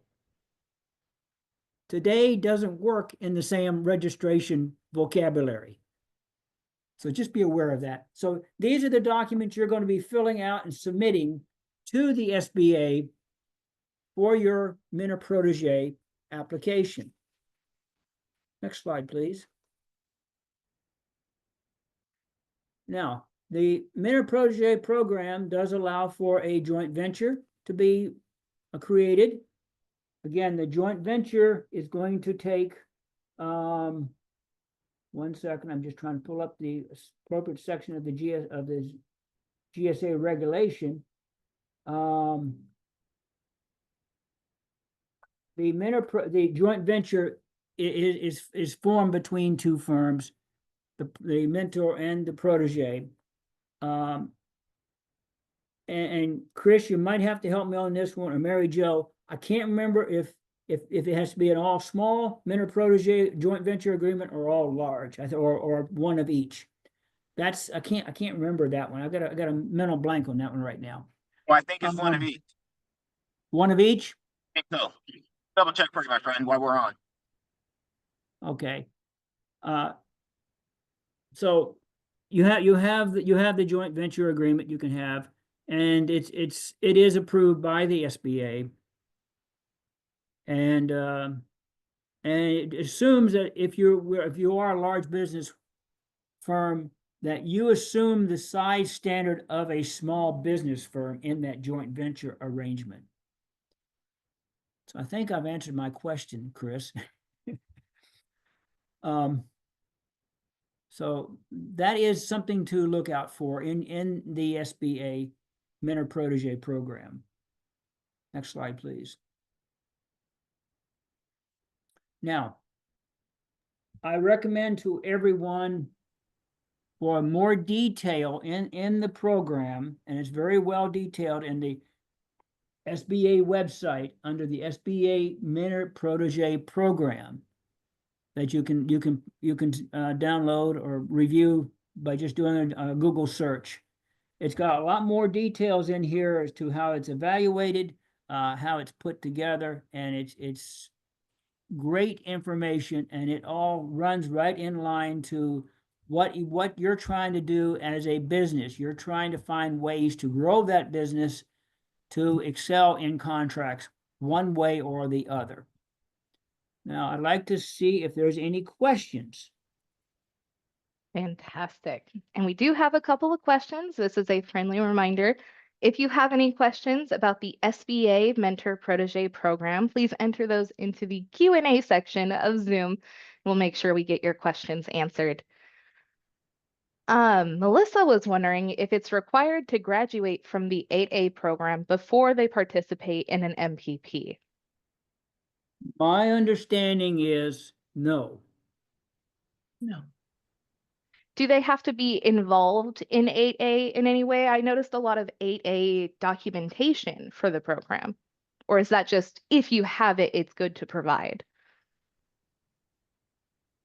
Today doesn't work in the SAM registration vocabulary. So just be aware of that. So these are the documents you're going to be filling out and submitting to the SBA for your Mentor-Protege application. Next slide, please. Now, the Mentor-Protege program does allow for a joint venture to be created. Again, the joint venture is going to take, 1 second, I'm just trying to pull up the appropriate section of the GSA regulation. The joint venture is formed between two firms, the mentor and the protege. And Chris, you might have to help me on this one, or Mary Jo. I can't remember if it has to be an all small mentor-protege joint venture agreement or all large, or one of each. That's I can't remember that one. I got a mental blank on that one right now. Well, I think it's one of each. One of each? I think so. Double check for you, my friend, while we're on. Okay. So you have the joint venture agreement you can have, and it is approved by the SBA, and it assumes that if you are a large business firm, that you assume the size standard of a small business firm in that joint venture arrangement. So I think I've answered my question, Chris. So that is something to look out for in the SBA Mentor-Protege program. Next slide, please. Now, I recommend to everyone, for more detail in the program, and it's very well detailed in the SBA website under the SBA Mentor-Protege program, that you can download or review by just doing a Google search. It's got a lot more details in here as to how it's evaluated, how it's put together, and it's great information, and it all runs right in line to what you're trying to do as a business. You're trying to find ways to grow that business to excel in contracts one way or the other. Now, I'd like to see if there's any questions. Fantastic. And we do have a couple of questions. This is a friendly reminder. If you have any questions about the SBA Mentor-Protege program, please enter those into the Q&A section of Zoom. We'll make sure we get your questions answered. Melissa was wondering if it's required to graduate from the 8A program before they participate in an MPP. My understanding is no. No. Do they have to be involved in 8A in any way? I noticed a lot of 8A documentation for the program. Or is that just if you have it, it's good to provide?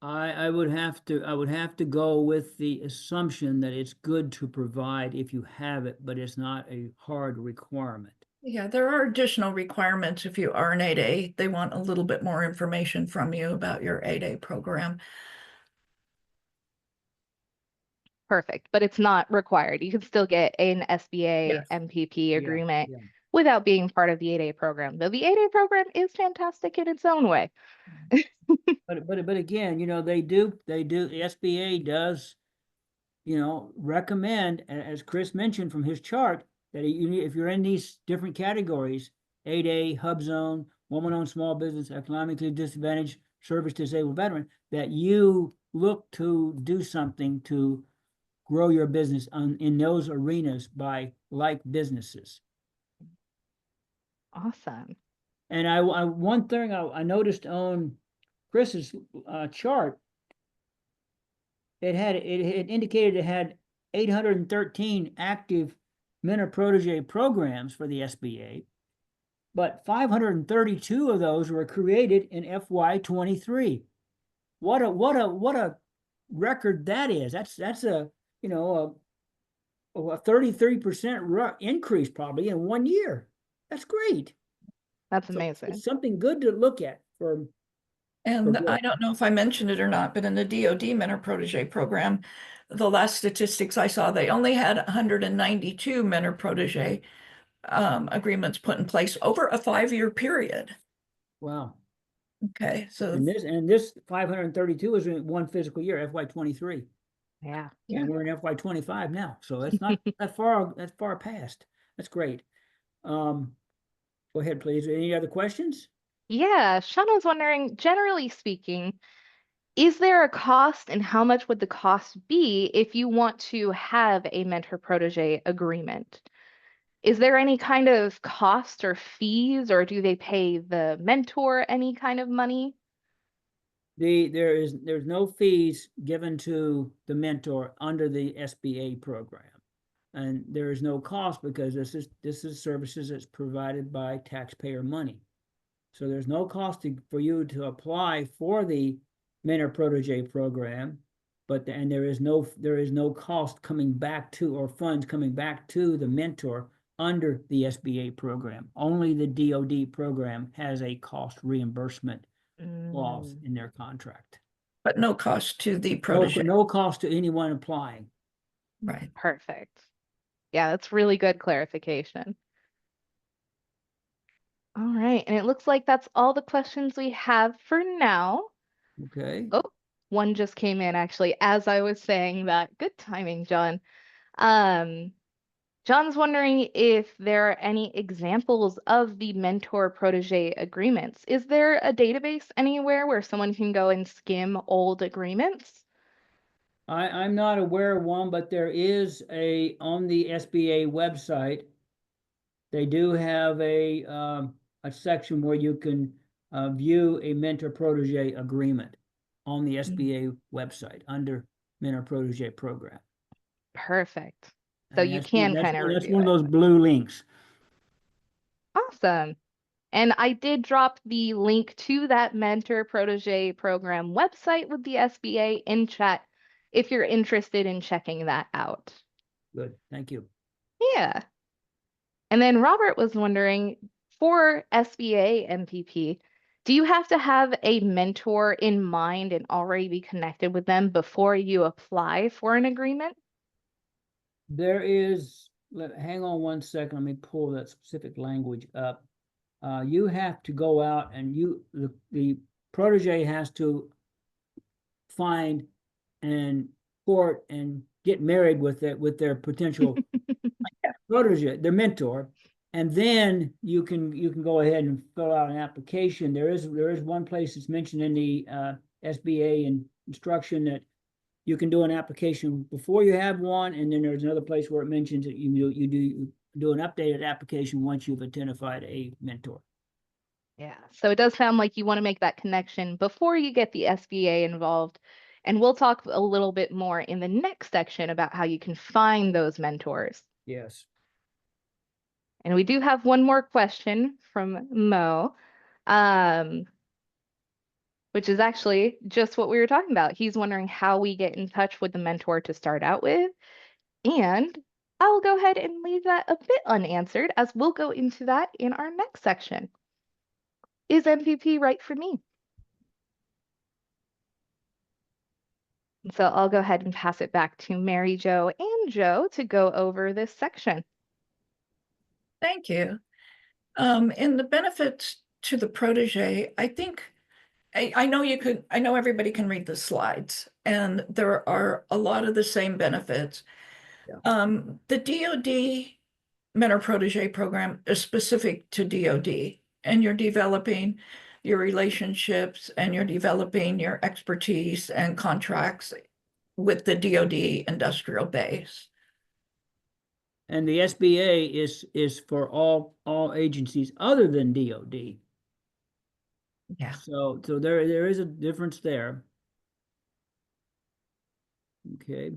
I would have to go with the assumption that it's good to provide if you have it, but it's not a hard requirement. Yeah, there are additional requirements if you are an 8A. They want a little bit more information from you about your 8A program. Perfect, but it's not required. You can still get an SBA Yes. MPP Yeah, agreement yeah. without being part of the 8A program, though the 8A program is fantastic in its own way. But again, the SBA does, recommend, as Chris mentioned from his chart, that if you're in these different categories, 8A, hub zone, woman-owned small business, economically disadvantaged, service disabled veteran, that you look to do something to grow your business in those arenas by like businesses. Awesome. And one thing I noticed on Chris's chart, it indicated it had 813 active Mentor-Protege programs for the SBA, but 532 of those were created in FY23. What a record that is. That's a 33% increase probably in 1 year. That's great. That's So amazing. it's something good to look at for. And For I don't know if I mentioned it or not, but in the DoD Mentor-Protege program, the last statistics I saw, they only had 192 Mentor-Protege agreements put in place over a 5-year period. Wow. Okay, so And this 532 is in one fiscal year, FY23. Yeah. Yeah. And we're in FY25 now, so it's not that far past. That's great. Go ahead, please. Any other questions? Yeah, Sean was wondering, generally speaking, is there a cost and how much would the cost be if you want to have a mentor-protege agreement? Is there any kind of cost or fees, or do they pay the mentor any kind of money? There's no fees given to the mentor under the SBA program. And there is no cost because this is services that's provided by taxpayer money. So there's no cost for you to apply for the Mentor-Protege program, and there is no cost coming back to, or funds coming back to the mentor under the SBA program. Only the DoD program has a cost reimbursement clause in their contract. but no cost to the protege. No cost to anyone applying. Right. Perfect. Yeah, that's really good clarification. All right, and it looks like that's all the questions we have for now. Okay. Oh, one just came in actually as I was saying that. Good timing, John. Um, John's wondering if there are any examples of the mentor-protege agreements. Is there a database anywhere where someone can go and skim old agreements? I'm not aware of one, but there is on the SBA website, they do have a section where you can view a mentor-protege agreement on the SBA website under Mentor-Protege program. Perfect. So And you can kind of that's review one of it. those blue links. Awesome. And I did drop the link to that Mentor-Protege program website with the SBA in chat if you're interested in checking that out. Good, thank you. Yeah. And then Robert was wondering, for SBA MPP, do you have to have a mentor in mind and already be connected with them before you apply for an agreement? There is, hang on one second, let me pull that specific language up. You have to go out and the protege has to find and court and get married with their potential protege, their mentor, and then you can go ahead and fill out an application. There is one place that's mentioned in the SBA instruction that you can do an application before you have one, and then there's another place where it mentions that you do an updated application once you've identified a mentor. Yeah, so it does sound like you want to make that connection before you get the SBA involved. And we'll talk a little bit more in the next section about how you can find those mentors. Yes. And we do have one more question from Mo, which is actually just what we were talking about. He's wondering how we get in touch with the mentor to start out with. And I'll go ahead and leave that a bit unanswered, as we'll go into that in our next section. Is MVP right for me? And so I'll go ahead and pass it back to Mary Jo and Joe to go over this section. Thank you. In the benefits to the protege, I think I know everybody can read the slides, and there are a lot of the same benefits. Yeah. The DoD Mentor-Protege program is specific to DoD, and you're developing your relationships and you're developing your expertise and contracts with the DoD industrial base. And the SBA is for all agencies other than DoD. Yeah. So there is a difference there. Okay.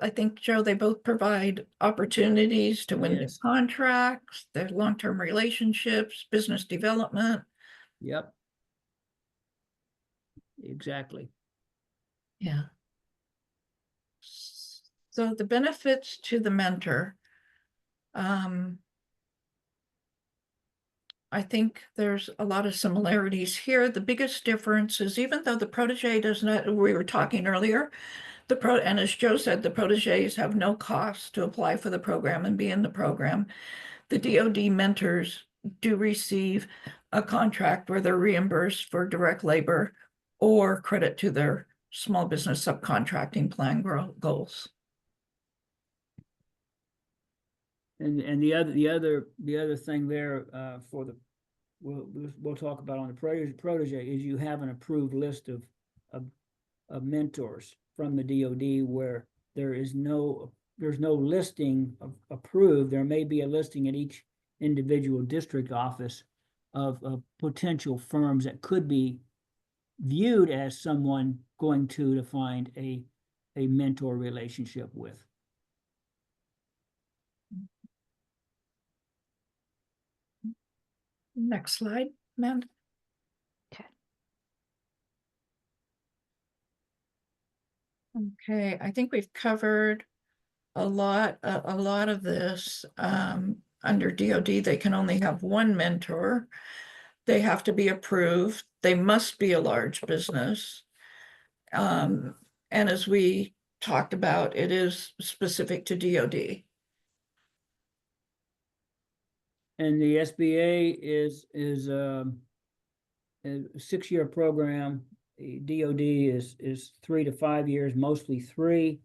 I think, Joe, they both provide opportunities to win new Yes. contracts, their long-term relationships, business development. Yep. Exactly. Yeah. So the benefits to the mentor, I think there's a lot of similarities here. The biggest difference is, even though the protege does not, we were talking earlier, and as Joe said, the proteges have no cost to apply for the program and be in the program. The DoD mentors do receive a contract where they're reimbursed for direct labor or credit to their small business subcontracting plan goals. And the other thing there for the we'll talk about on the protege is you have an approved list of mentors from the DoD where there's no listing of approved. There may be a listing at each individual district office of potential firms that could be viewed as someone going to find a mentor relationship with. Next slide, Amanda. Okay, I think we've covered a lot of this. Under DoD, they can only have one mentor. They have to be approved. They must be a large business. And as we talked about, it is specific to DoD. And the SBA is a 6-year program. The DoD is 3 to 5 years, mostly 3.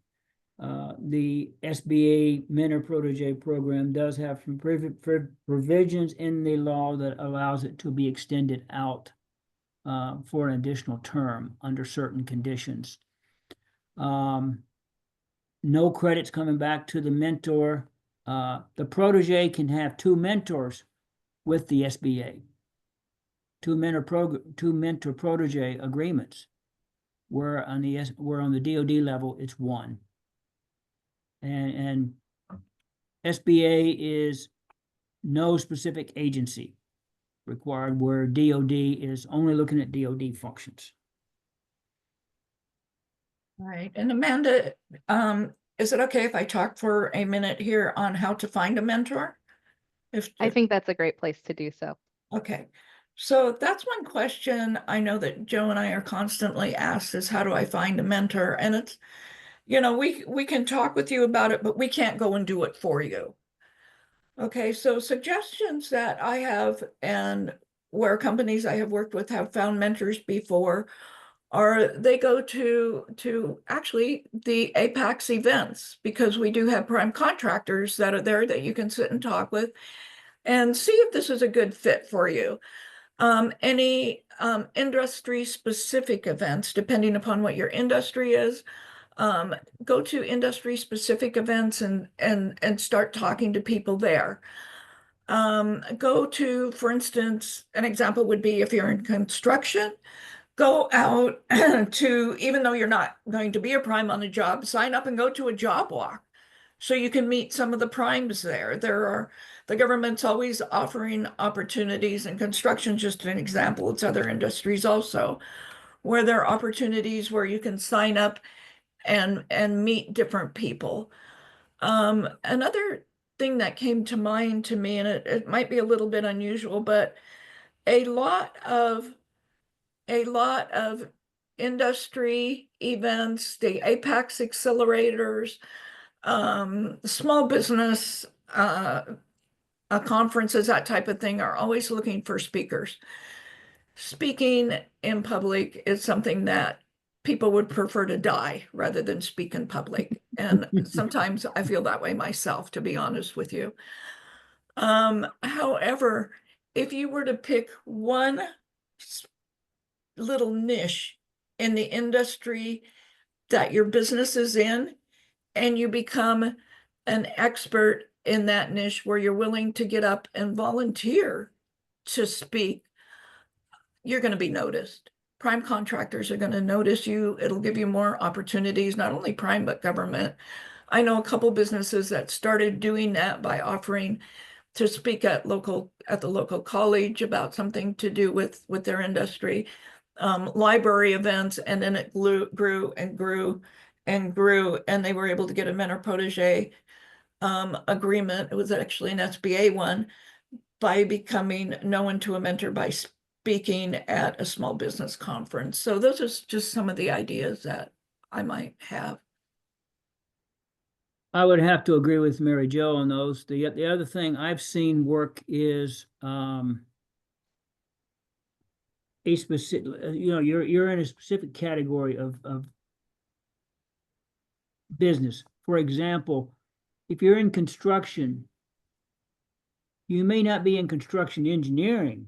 The SBA Mentor-Protege program does have some provisions in the law that allows it to be extended out for an additional term under certain conditions. No credits coming back to the mentor. The protege can have 2 mentors with the SBA. 2 mentor-protege agreements. Where on the DoD level it's 1. And SBA is no specific agency required, where DoD is only looking at DoD functions. All right, and Amanda, is it okay if I talk for a minute here on how to find a mentor? I think that's a great place to do so. Okay, so that's one question I know that Joe and I are constantly asked, is how do I find a mentor? And it's, you know, we can talk with you about it, but we can't go and do it for you. Okay, so suggestions that I have, and where companies I have worked with have found mentors before, are they go to actually the APEX events, because we do have prime contractors that are there that you can sit and talk with and see if this is a good fit for you. Any industry-specific events, depending upon what your industry is. Go to industry-specific events and start talking to people there. Go to, for instance, an example would be if you're in construction, go out to, even though you're not going to be a prime on a job, sign up and go to a job walk so you can meet some of the primes there. The government's always offering opportunities, and construction is just an example. It's other industries also, where there are opportunities where you can sign up and meet different people. Another thing that came to mind to me, and it might be a little bit unusual, but a lot of industry events, the APEX accelerators, small business conferences, that type of thing, are always looking for speakers. Speaking in public is something that people would prefer to die rather than speak in public. And sometimes I feel that way myself, to be honest with you. However, if you were to pick one little niche in the industry that your business is in, and you become an expert in that niche where you're willing to get up and volunteer to speak, you're going to be noticed. Prime contractors are going to notice you. It'll give you more opportunities, not only prime, but government. I know a couple businesses that started doing that by offering to speak at the local college about something to do with their industry, library events, and then it grew and grew and grew, and they were able to get a Mentor-Protege agreement. It was actually an SBA one, by becoming known to a mentor by speaking at a small business conference. So those are just some of the ideas that I might have. I would have to agree with Mary Jo on those. The other thing I've seen work is a specific, you're in a specific category of business. For example, if you're in construction, you may not be in construction engineering,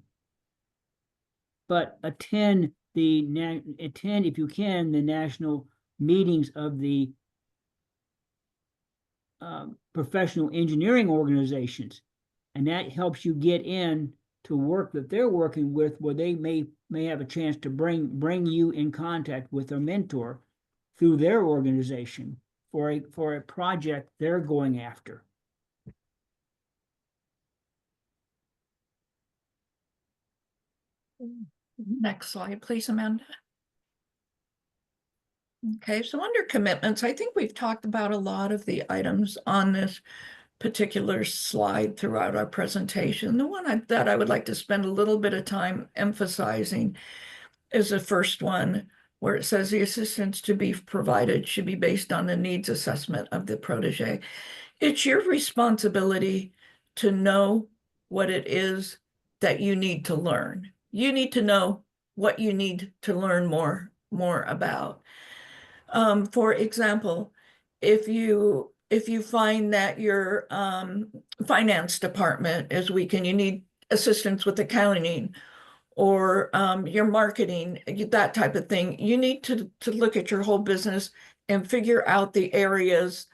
but attend if you can the national meetings of the professional engineering organizations, and that helps you get in to work that they're working with, where they may have a chance to bring you in contact with a mentor through their organization for a project they're going after. Next slide, please, Amanda. Okay, so under commitments, I think we've talked about a lot of the items on this particular slide throughout our presentation. The one that I would like to spend a little bit of time emphasizing is the first one, where it says the assistance to be provided should be based on the needs assessment of the protege. It's your responsibility to know what it is that you need to learn. You need to know what you need to learn more about. For example, if you find that your finance department is weak and you need assistance with accounting, or your marketing, that type of thing, you need to look at your whole business and figure out the areas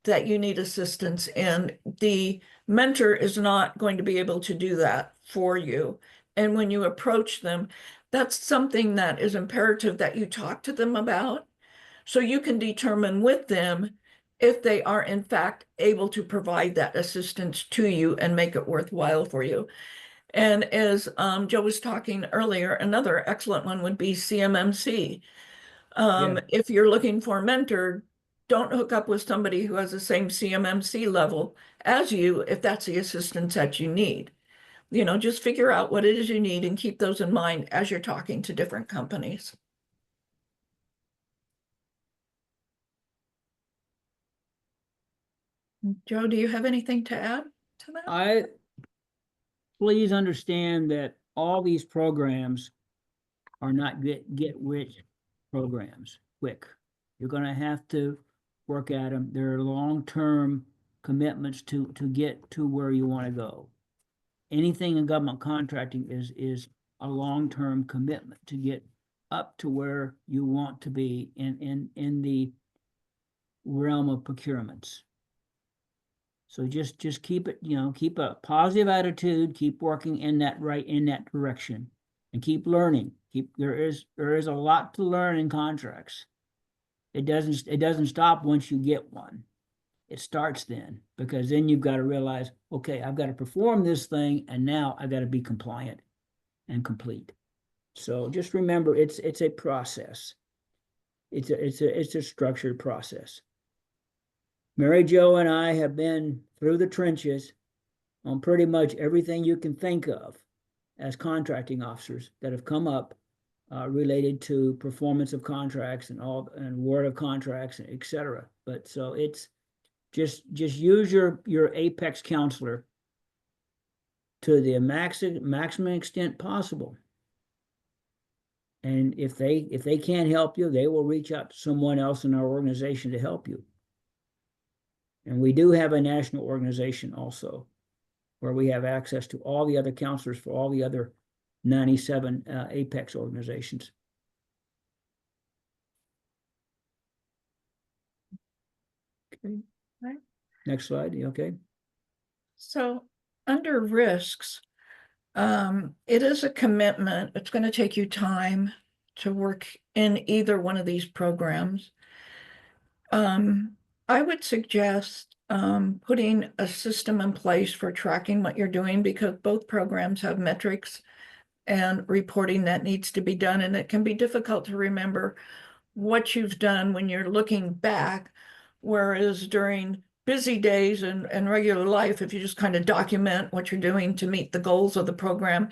that you need assistance in. The mentor is not going to be able to do that for you. And when you approach them, that's something that is imperative that you talk to them about, so you can determine with them if they are in fact able to provide that assistance to you and make it worthwhile for you. And as Joe was talking earlier, another excellent one would be CMMC. If you're looking for a mentor, don't hook up with somebody who has the same CMMC level as you if that's the assistance that you need. Just figure out what it is you need and keep those in mind as you're talking to different companies. Joe, do you have anything to add to that? Please understand that all these programs are not get rich programs quick. You're going to have to work at them. There are long-term commitments to get to where you want to go. Anything in government contracting is a long-term commitment to get up to where you want to be in the realm of procurements. So just keep it, keep a positive attitude, keep working in that direction, and keep learning. There is a lot to learn in contracts. It doesn't stop once you get one. It starts then, because then you've got to realize, okay, I've got to perform this thing, and now I've got to be compliant and complete. So just remember, it's a process. It's a structured process. Mary Jo and I have been through the trenches on pretty much everything you can think of as contracting officers that have come up related to performance of contracts and award of contracts, et cetera. But so it's just use your Apex counselor to the maximum extent possible. And if they can't help you, they will reach out to someone else in our organization to help you. And we do have a national organization also, where we have access to all the other counselors for all the other 97 Apex organizations. Okay. Right. Next slide. Okay. So under risks, it is a commitment. It's going to take you time to work in either one of these programs. I would suggest putting a system in place for tracking what you're doing, because both programs have metrics and reporting that needs to be done. And it can be difficult to remember what you've done when you're looking back, whereas during busy days and regular life, if you just kind of document what you're doing to meet the goals of the program,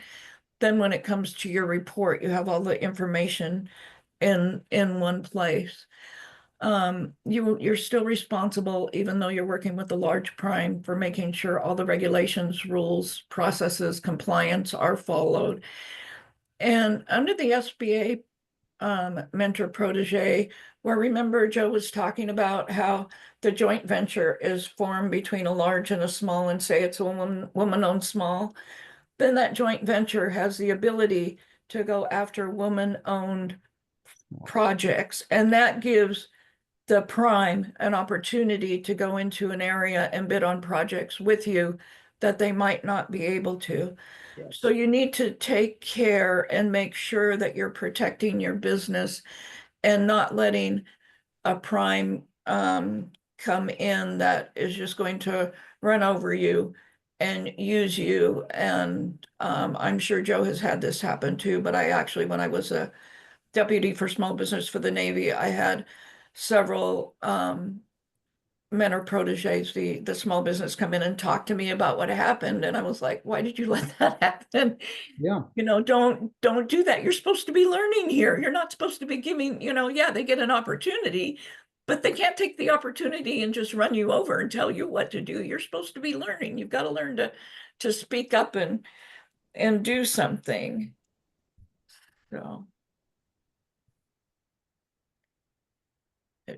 then when it comes to your report, you have all the information in one place. You're still responsible, even though you're working with a large prime, for making sure all the regulations, rules, processes, compliance are followed. And under the SBA Mentor-Protege, where remember Joe was talking about how the joint venture is formed between a large and a small, and say it's a woman-owned small, then that joint venture has the ability to go after woman-owned projects, and that gives the prime an opportunity to go into an area and bid on projects with you that they might not be able to. Yes. So you need to take care and make sure that you're protecting your business and not letting a prime come in that is just going to run over you and use you. And I'm sure Joe has had this happen too, but I actually, when I was a deputy for small business for the Navy, I had several Mentor-Proteges, the small business, come in and talk to me about what happened. And I was like, why did you let that happen? Yeah. Don't do that. You're supposed to be learning here. You're not supposed to be giving, yeah, they get an opportunity, but they can't take the opportunity and just run you over and tell you what to do. You're supposed to be learning. You've got to learn to speak up and do something. So.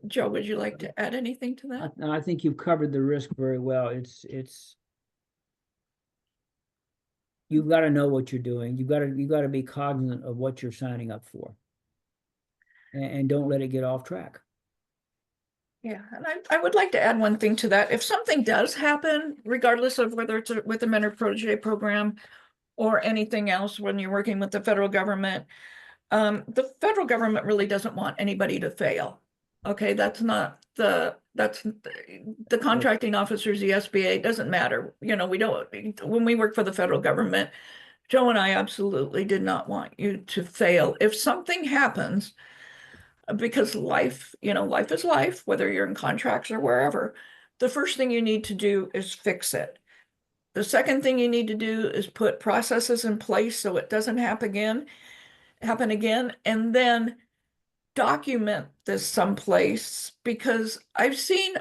Joe, would you like to add anything to that? I think you've covered the risk very well. It's you've got to know what you're doing. You've got to be cognizant of what you're signing up for, and don't let it get off track. Yeah, and I would like to add one thing to that. If something does happen, regardless of whether it's with the Mentor-Protege program or anything else, when you're working with the federal government, the federal government really doesn't want anybody to fail. Okay, that's the contracting officers, the SBA, it doesn't matter. We don't, when we work for the federal government, Joe and I absolutely did not want you to fail. If something happens, because life is life, whether you're in contracts or wherever, the first thing you need to do is fix it. The second thing you need to do is put processes in place so it doesn't happen again, and then document this someplace, because I've seen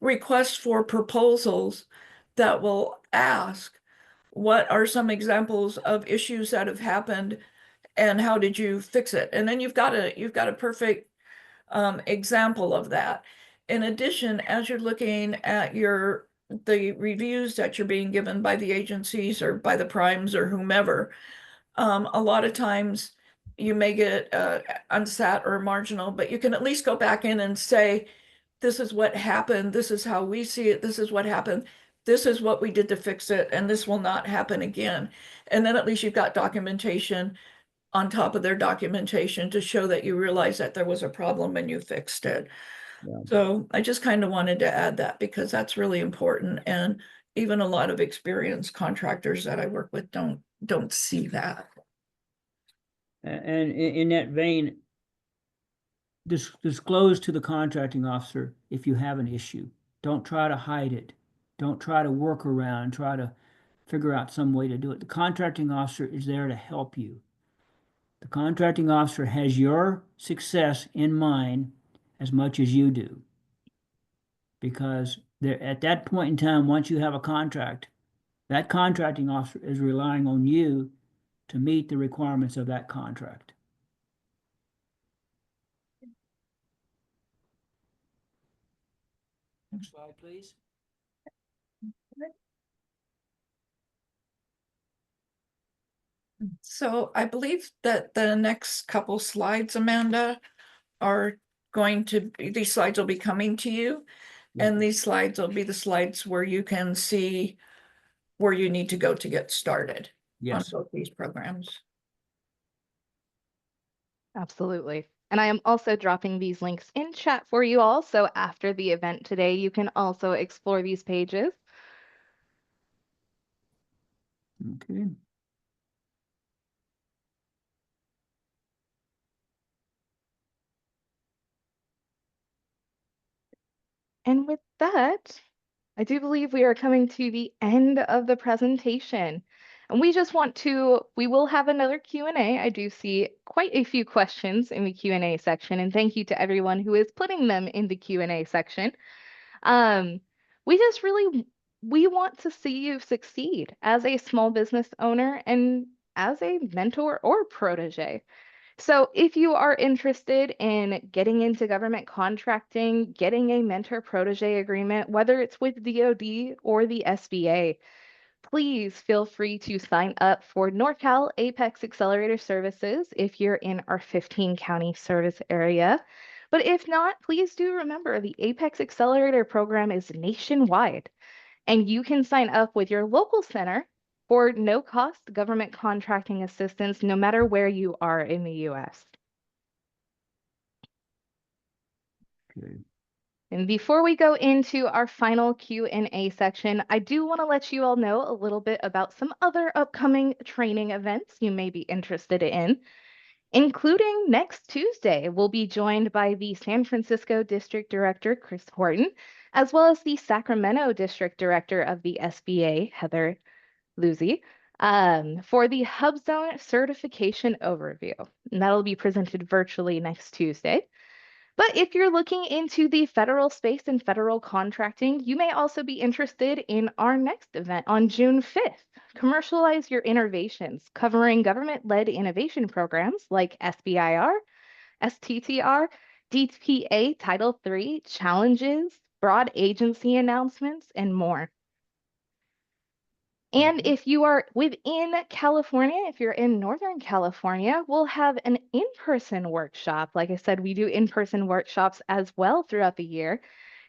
requests for proposals that will ask, what are some examples of issues that have happened and how did you fix it? And then you've got a perfect example of that. In addition, as you're looking at the reviews that you're being given by the agencies or by the primes or whomever, A lot of times you may get unsat or marginal, but you can at least go back in and say, this is what happened. This is how we see it. This is what happened. This is what we did to fix it. And this will not happen again. And then at least you've got documentation on top of their documentation to show that you realize that there was a problem and you fixed it. Yeah. So I just kind of wanted to add that because that's really important. And even a lot of experienced contractors that I work with don't see that. And in that vein, disclose to the contracting officer if you have an issue. Don't try to hide it. Don't try to work around, try to figure out some way to do it. The contracting officer is there to help you. The contracting officer has your success in mind as much as you do. Because at that point in time, once you have a contract, that contracting officer is relying on you to meet the requirements of that contract. Next slide, please. So I believe that the next couple slides, Amanda, are going to be, these slides will be coming to you. And these slides will be the slides where you can see where you need to go to get started on both these programs. Absolutely. And I am also dropping these links in chat for you all. So after the event today, you can also explore these pages. Okay. And with that, I do believe we are coming to the end of the presentation. And we will have another Q&A. I do see quite a few questions in the Q&A section, and thank you to everyone who is putting them in the Q&A section. We want to see you succeed as a small business owner and as a mentor or protege. So if you are interested in getting into government contracting, getting a mentor-protege agreement, whether it's with DoD or the SBA, please feel free to sign up for Norcal APEX Accelerator services if you're in our 15-county service area. But if not, please do remember the APEX Accelerator program is nationwide, and you can sign up with your local center for no-cost government contracting assistance no matter where you are in the U.S. Okay. And before we go into our final Q&A section, I do want to let you all know a little bit about some other upcoming training events you may be interested in, including next Tuesday. We'll be joined by the San Francisco District Director, Chris Horton, as well as the Sacramento District Director of the SBA, Heather Luzzi, for the HubZone certification overview. And that'll be presented virtually next Tuesday. But if you're looking into the federal space and federal contracting, you may also be interested in our next event on June 5th, Commercialize Your Innovations, covering government-led innovation programs like SBIR, STTR, DPA Title III, challenges, broad agency announcements, and more. And if you are within California, if you're in Northern California, we'll have an in-person workshop. Like I said, we do in-person workshops as well throughout the year,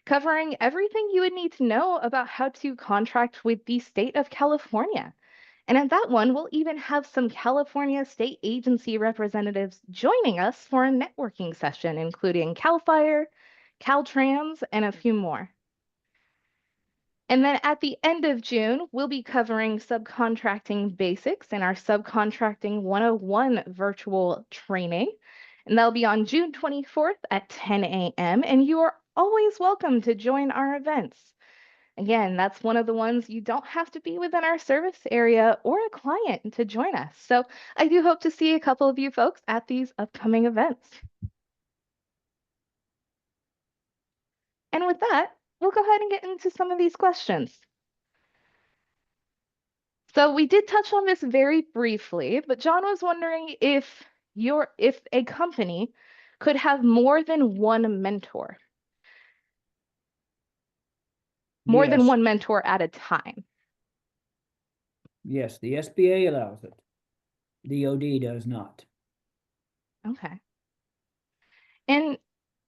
covering everything you would need to know about how to contract with the state of California. And at that one, we'll even have some California state agency representatives joining us for a networking session, including CAL FIRE, Caltrans, and a few more. And then at the end of June, we'll be covering subcontracting basics in our Subcontracting 101 virtual training. And that'll be on June 24th at 10 a.m. And you are always welcome to join our events. Again, that's one of the ones you don't have to be within our service area or a client to join us. So I do hope to see a couple of you folks at these upcoming events. And with that, we'll go ahead and get into some of these questions. So we did touch on this very briefly, but John was wondering if a company could have more than one mentor. More than one mentor at a time. Yes, the SBA allows it. DoD does not. Okay. And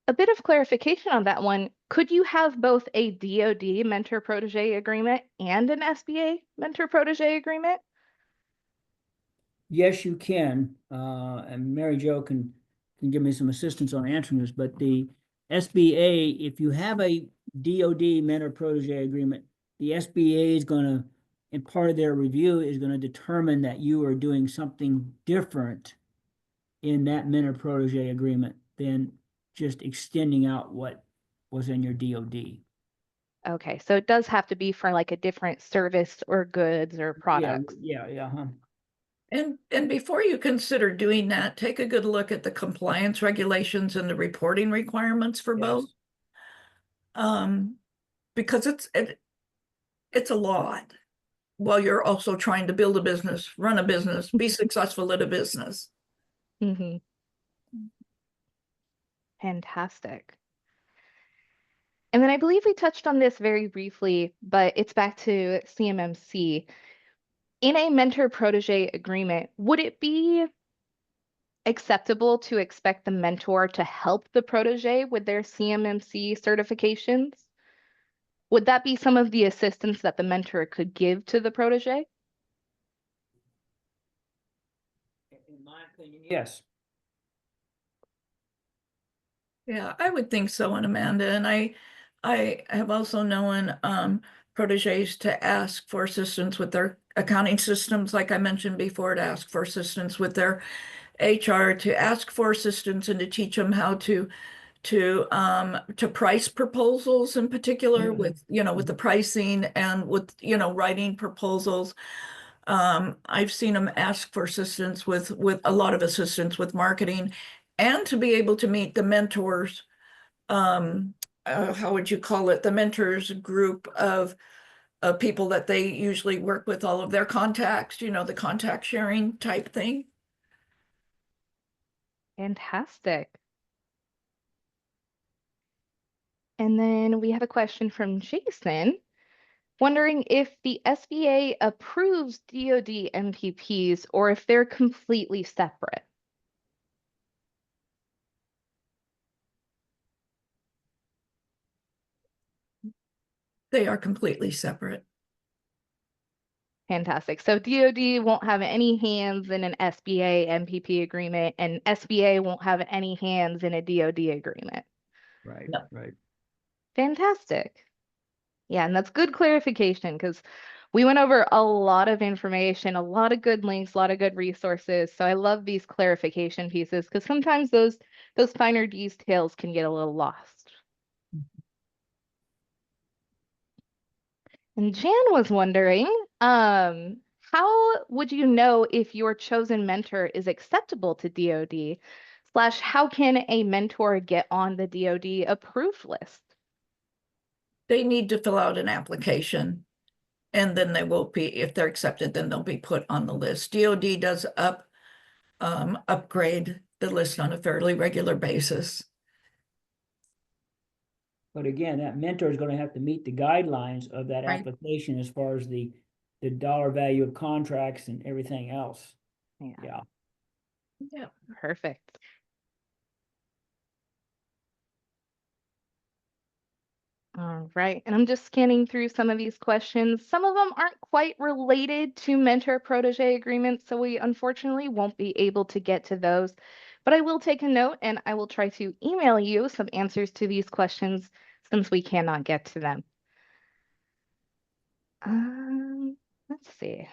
a bit of clarification on that one, could you have both a DoD mentor-protege agreement and an SBA mentor-protege agreement? Yes, you can, and Mary Jo can give me some assistance on answering this, but the SBA, if you have a DoD mentor-protege agreement, the SBA is gonna, and part of their review is gonna determine that you are doing something different in that mentor-protege agreement than just extending out what was in your DoD. Okay, so it does have to be for like a different service or goods or products. Yeah. And before you consider doing that, take a good look at the compliance regulations and the reporting requirements for both. Because it's a lot while you're also trying to build a business, run a business, be successful at a business. Mm-hmm. Fantastic. And then I believe we touched on this very briefly, but it's back to CMMC. In a mentor-protege agreement, would it be acceptable to expect the mentor to help the protege with their CMMC certifications? Would that be some of the assistance that the mentor could give to the protege? In my opinion, yes. Yeah, I would think so, and Amanda. And I have also known proteges to ask for assistance with their accounting systems, like I mentioned before, to ask for assistance with their HR, to ask for assistance and to teach them how to price proposals in particular, with with the pricing and with writing proposals. I've seen them ask for assistance with a lot of assistance with marketing, and to be able to meet the mentors. How would you call it? The mentors group of people that they usually work with, all of their contacts, the contact sharing type thing. Fantastic. And then we have a question from Jason, wondering if the SBA approves DoD MPPs or if they're completely separate. They are completely separate. Fantastic. So DoD won't have any hands in an SBA MPP agreement, and SBA won't have any hands in a DoD agreement. Right, No. right. Fantastic. Yeah, and that's good clarification because we went over a lot of information, a lot of good links, a lot of good resources. So I love these clarification pieces because sometimes those finer details can get a little lost. And Jan was wondering, how would you know if your chosen mentor is acceptable to DoD? / how can a mentor get on the DoD approved list? They need to fill out an application, and then they will be, if they're accepted, then they'll be put on the list. DoD does upgrade the list on a fairly regular basis. But again, that mentor is going to have to meet the guidelines of that Right. application as far as the dollar value of contracts and everything else. Yeah, Yeah. perfect. All right, and I'm just scanning through some of these questions. Some of them aren't quite related to mentor-protege agreements, so we unfortunately won't be able to get to those. But I will take a note and I will try to email you some answers to these questions since we cannot get to them. Let's see.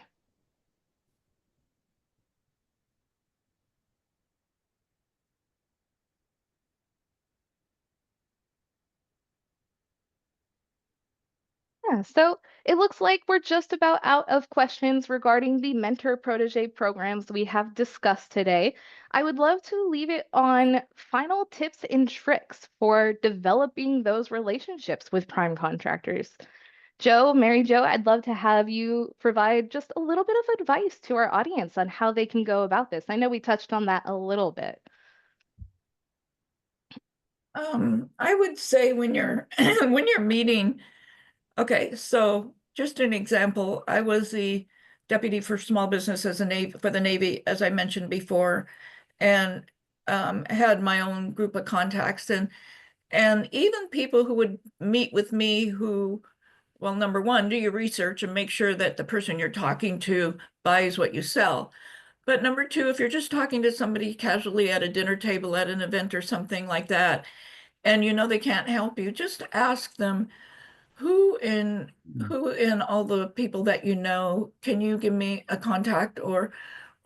Yeah, so it looks like we're just about out of questions regarding the mentor-protege programs we have discussed today. I would love to leave it on final tips and tricks for developing those relationships with prime contractors. Joe, Mary Jo, I'd love to have you provide just a little bit of advice to our audience on how they can go about this. I know we touched on that a little bit. I would say when you're when you're meeting, okay, so just an example, I was the deputy for small business as for the Navy, as I mentioned before, and had my own group of contacts, and even people who would meet with me who, well, number one, do your research and make sure that the person you're talking to buys what you sell. But number two, if you're just talking to somebody casually at a dinner table at an event or something like that, and you know they can't help you, just ask them, who in all the people that you know, can you give me a contact or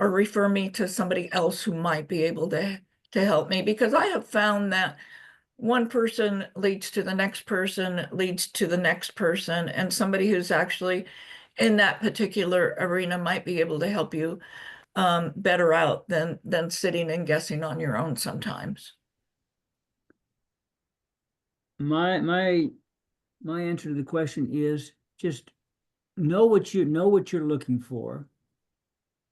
refer me to somebody else who might be able to help me? Because I have found that one person leads to the next person, leads to the next person, and somebody who's actually in that particular arena might be able to help you better out than sitting and guessing on your own sometimes. My answer to the question is just know what you're looking for,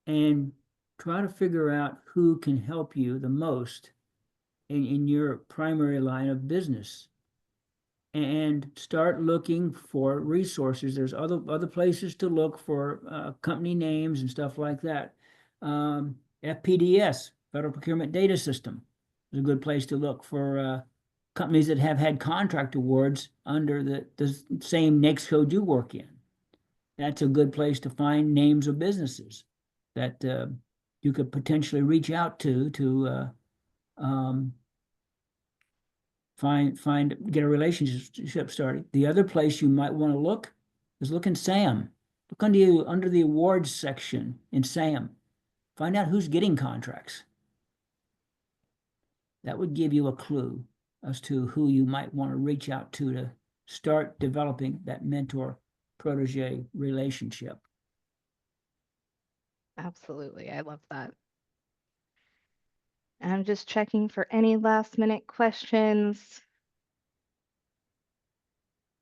and try to figure out who can help you the most in your primary line of business, and start looking for resources. There's other places to look for company names and stuff like that. FPDS, Federal Procurement Data System, is a good place to look for companies that have had contract awards under the same NAICS code you work in. That's a good place to find names of businesses that you could potentially reach out to get a relationship started. The other place you might want to look is look in SAM. Look under the awards section in SAM. Find out who's getting contracts. That would give you a clue as to who you might want to reach out to start developing that mentor-protege relationship. Absolutely. I love that. I'm just checking for any last minute questions.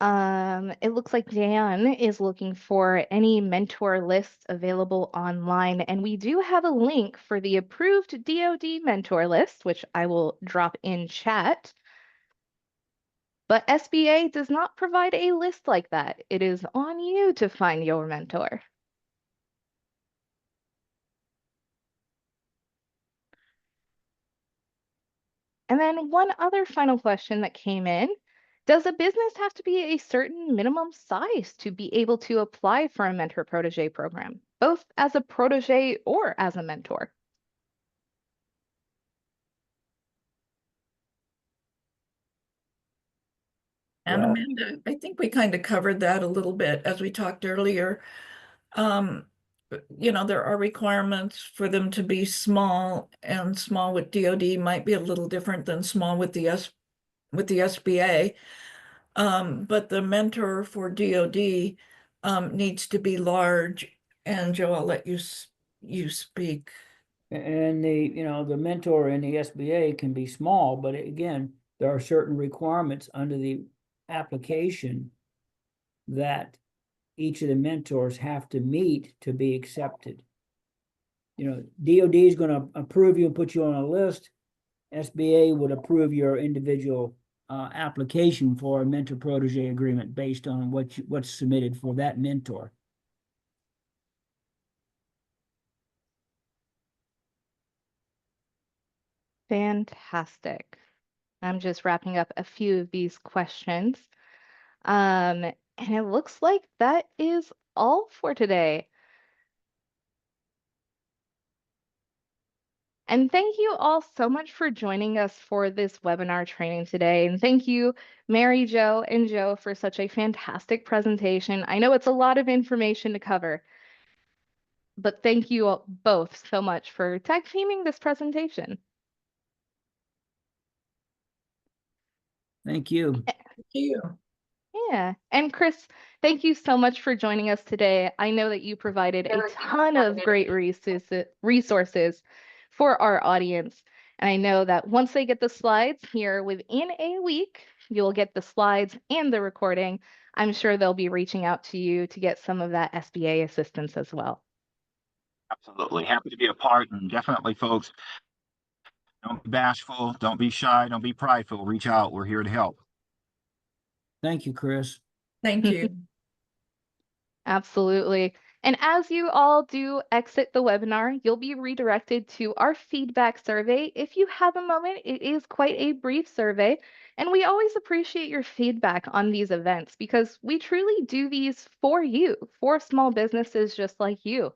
It looks like Dan is looking for any mentor lists available online, and we do have a link for the approved DoD mentor list, which I will drop in chat. But SBA does not provide a list like that. It is on you to find your mentor. And then one other final question that came in. Does a business have to be a certain minimum size to be able to apply for a mentor-protege program, both as a protege or as a mentor? And Amanda, I think we kind of covered that a little bit as we talked earlier. You know, there are requirements for them to be small, and small with DoD might be a little different than small with the SBA. But the mentor for DoD needs to be large. And Joe, I'll let you speak. And the mentor in the SBA can be small, but again, there are certain requirements under the application that each of the mentors have to meet to be accepted. DoD is going to approve you and put you on a list. SBA would approve your individual application for a mentor-protege agreement based on what's submitted for that mentor. Fantastic. I'm just wrapping up a few of these questions. And it looks like that is all for today. And thank you all so much for joining us for this webinar training today. And thank you, Mary Jo and Joe, for such a fantastic presentation. I know it's a lot of information to cover, but thank you all both so much for tag teaming this presentation. Thank you. Thank you. Yeah, and Chris, thank you so much for joining us today. I know that you provided a ton of great resources for our audience. And I know that once they get the slides here within a week, you'll get the slides and the recording. I'm sure they'll be reaching out to you to get some of that SBA assistance as well. Absolutely. Happy to be a part, and definitely, folks, don't be bashful, don't be shy, don't be prideful. Reach out. We're here to help. Thank you, Chris. Thank you. Absolutely. And as you all do exit the webinar, you'll be redirected to our feedback survey. If you have a moment, it is quite a brief survey, and we always appreciate your feedback on these events because we truly do these for you, for small businesses just like you.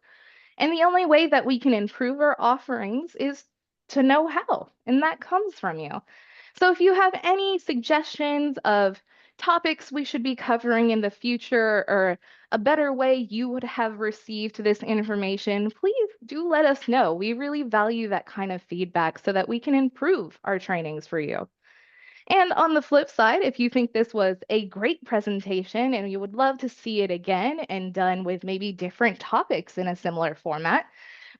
And the only way that we can improve our offerings is to know how, and that comes from you. So if you have any suggestions of topics we should be covering in the future or a better way you would have received this information, please do let us know. We really value that kind of feedback so that we can improve our trainings for you. And on the flip side, if you think this was a great presentation and you would love to see it again and done with maybe different topics in a similar format,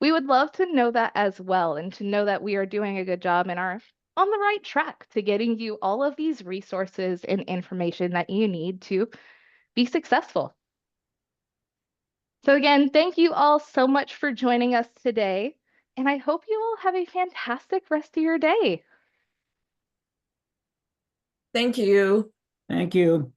we would love to know that as well and to know that we are doing a good job and are on the right track to getting you all of these resources and information that you need to be successful. So again, thank you all so much for joining us today, and I hope you all have a fantastic rest of your day. Thank you. Thank you.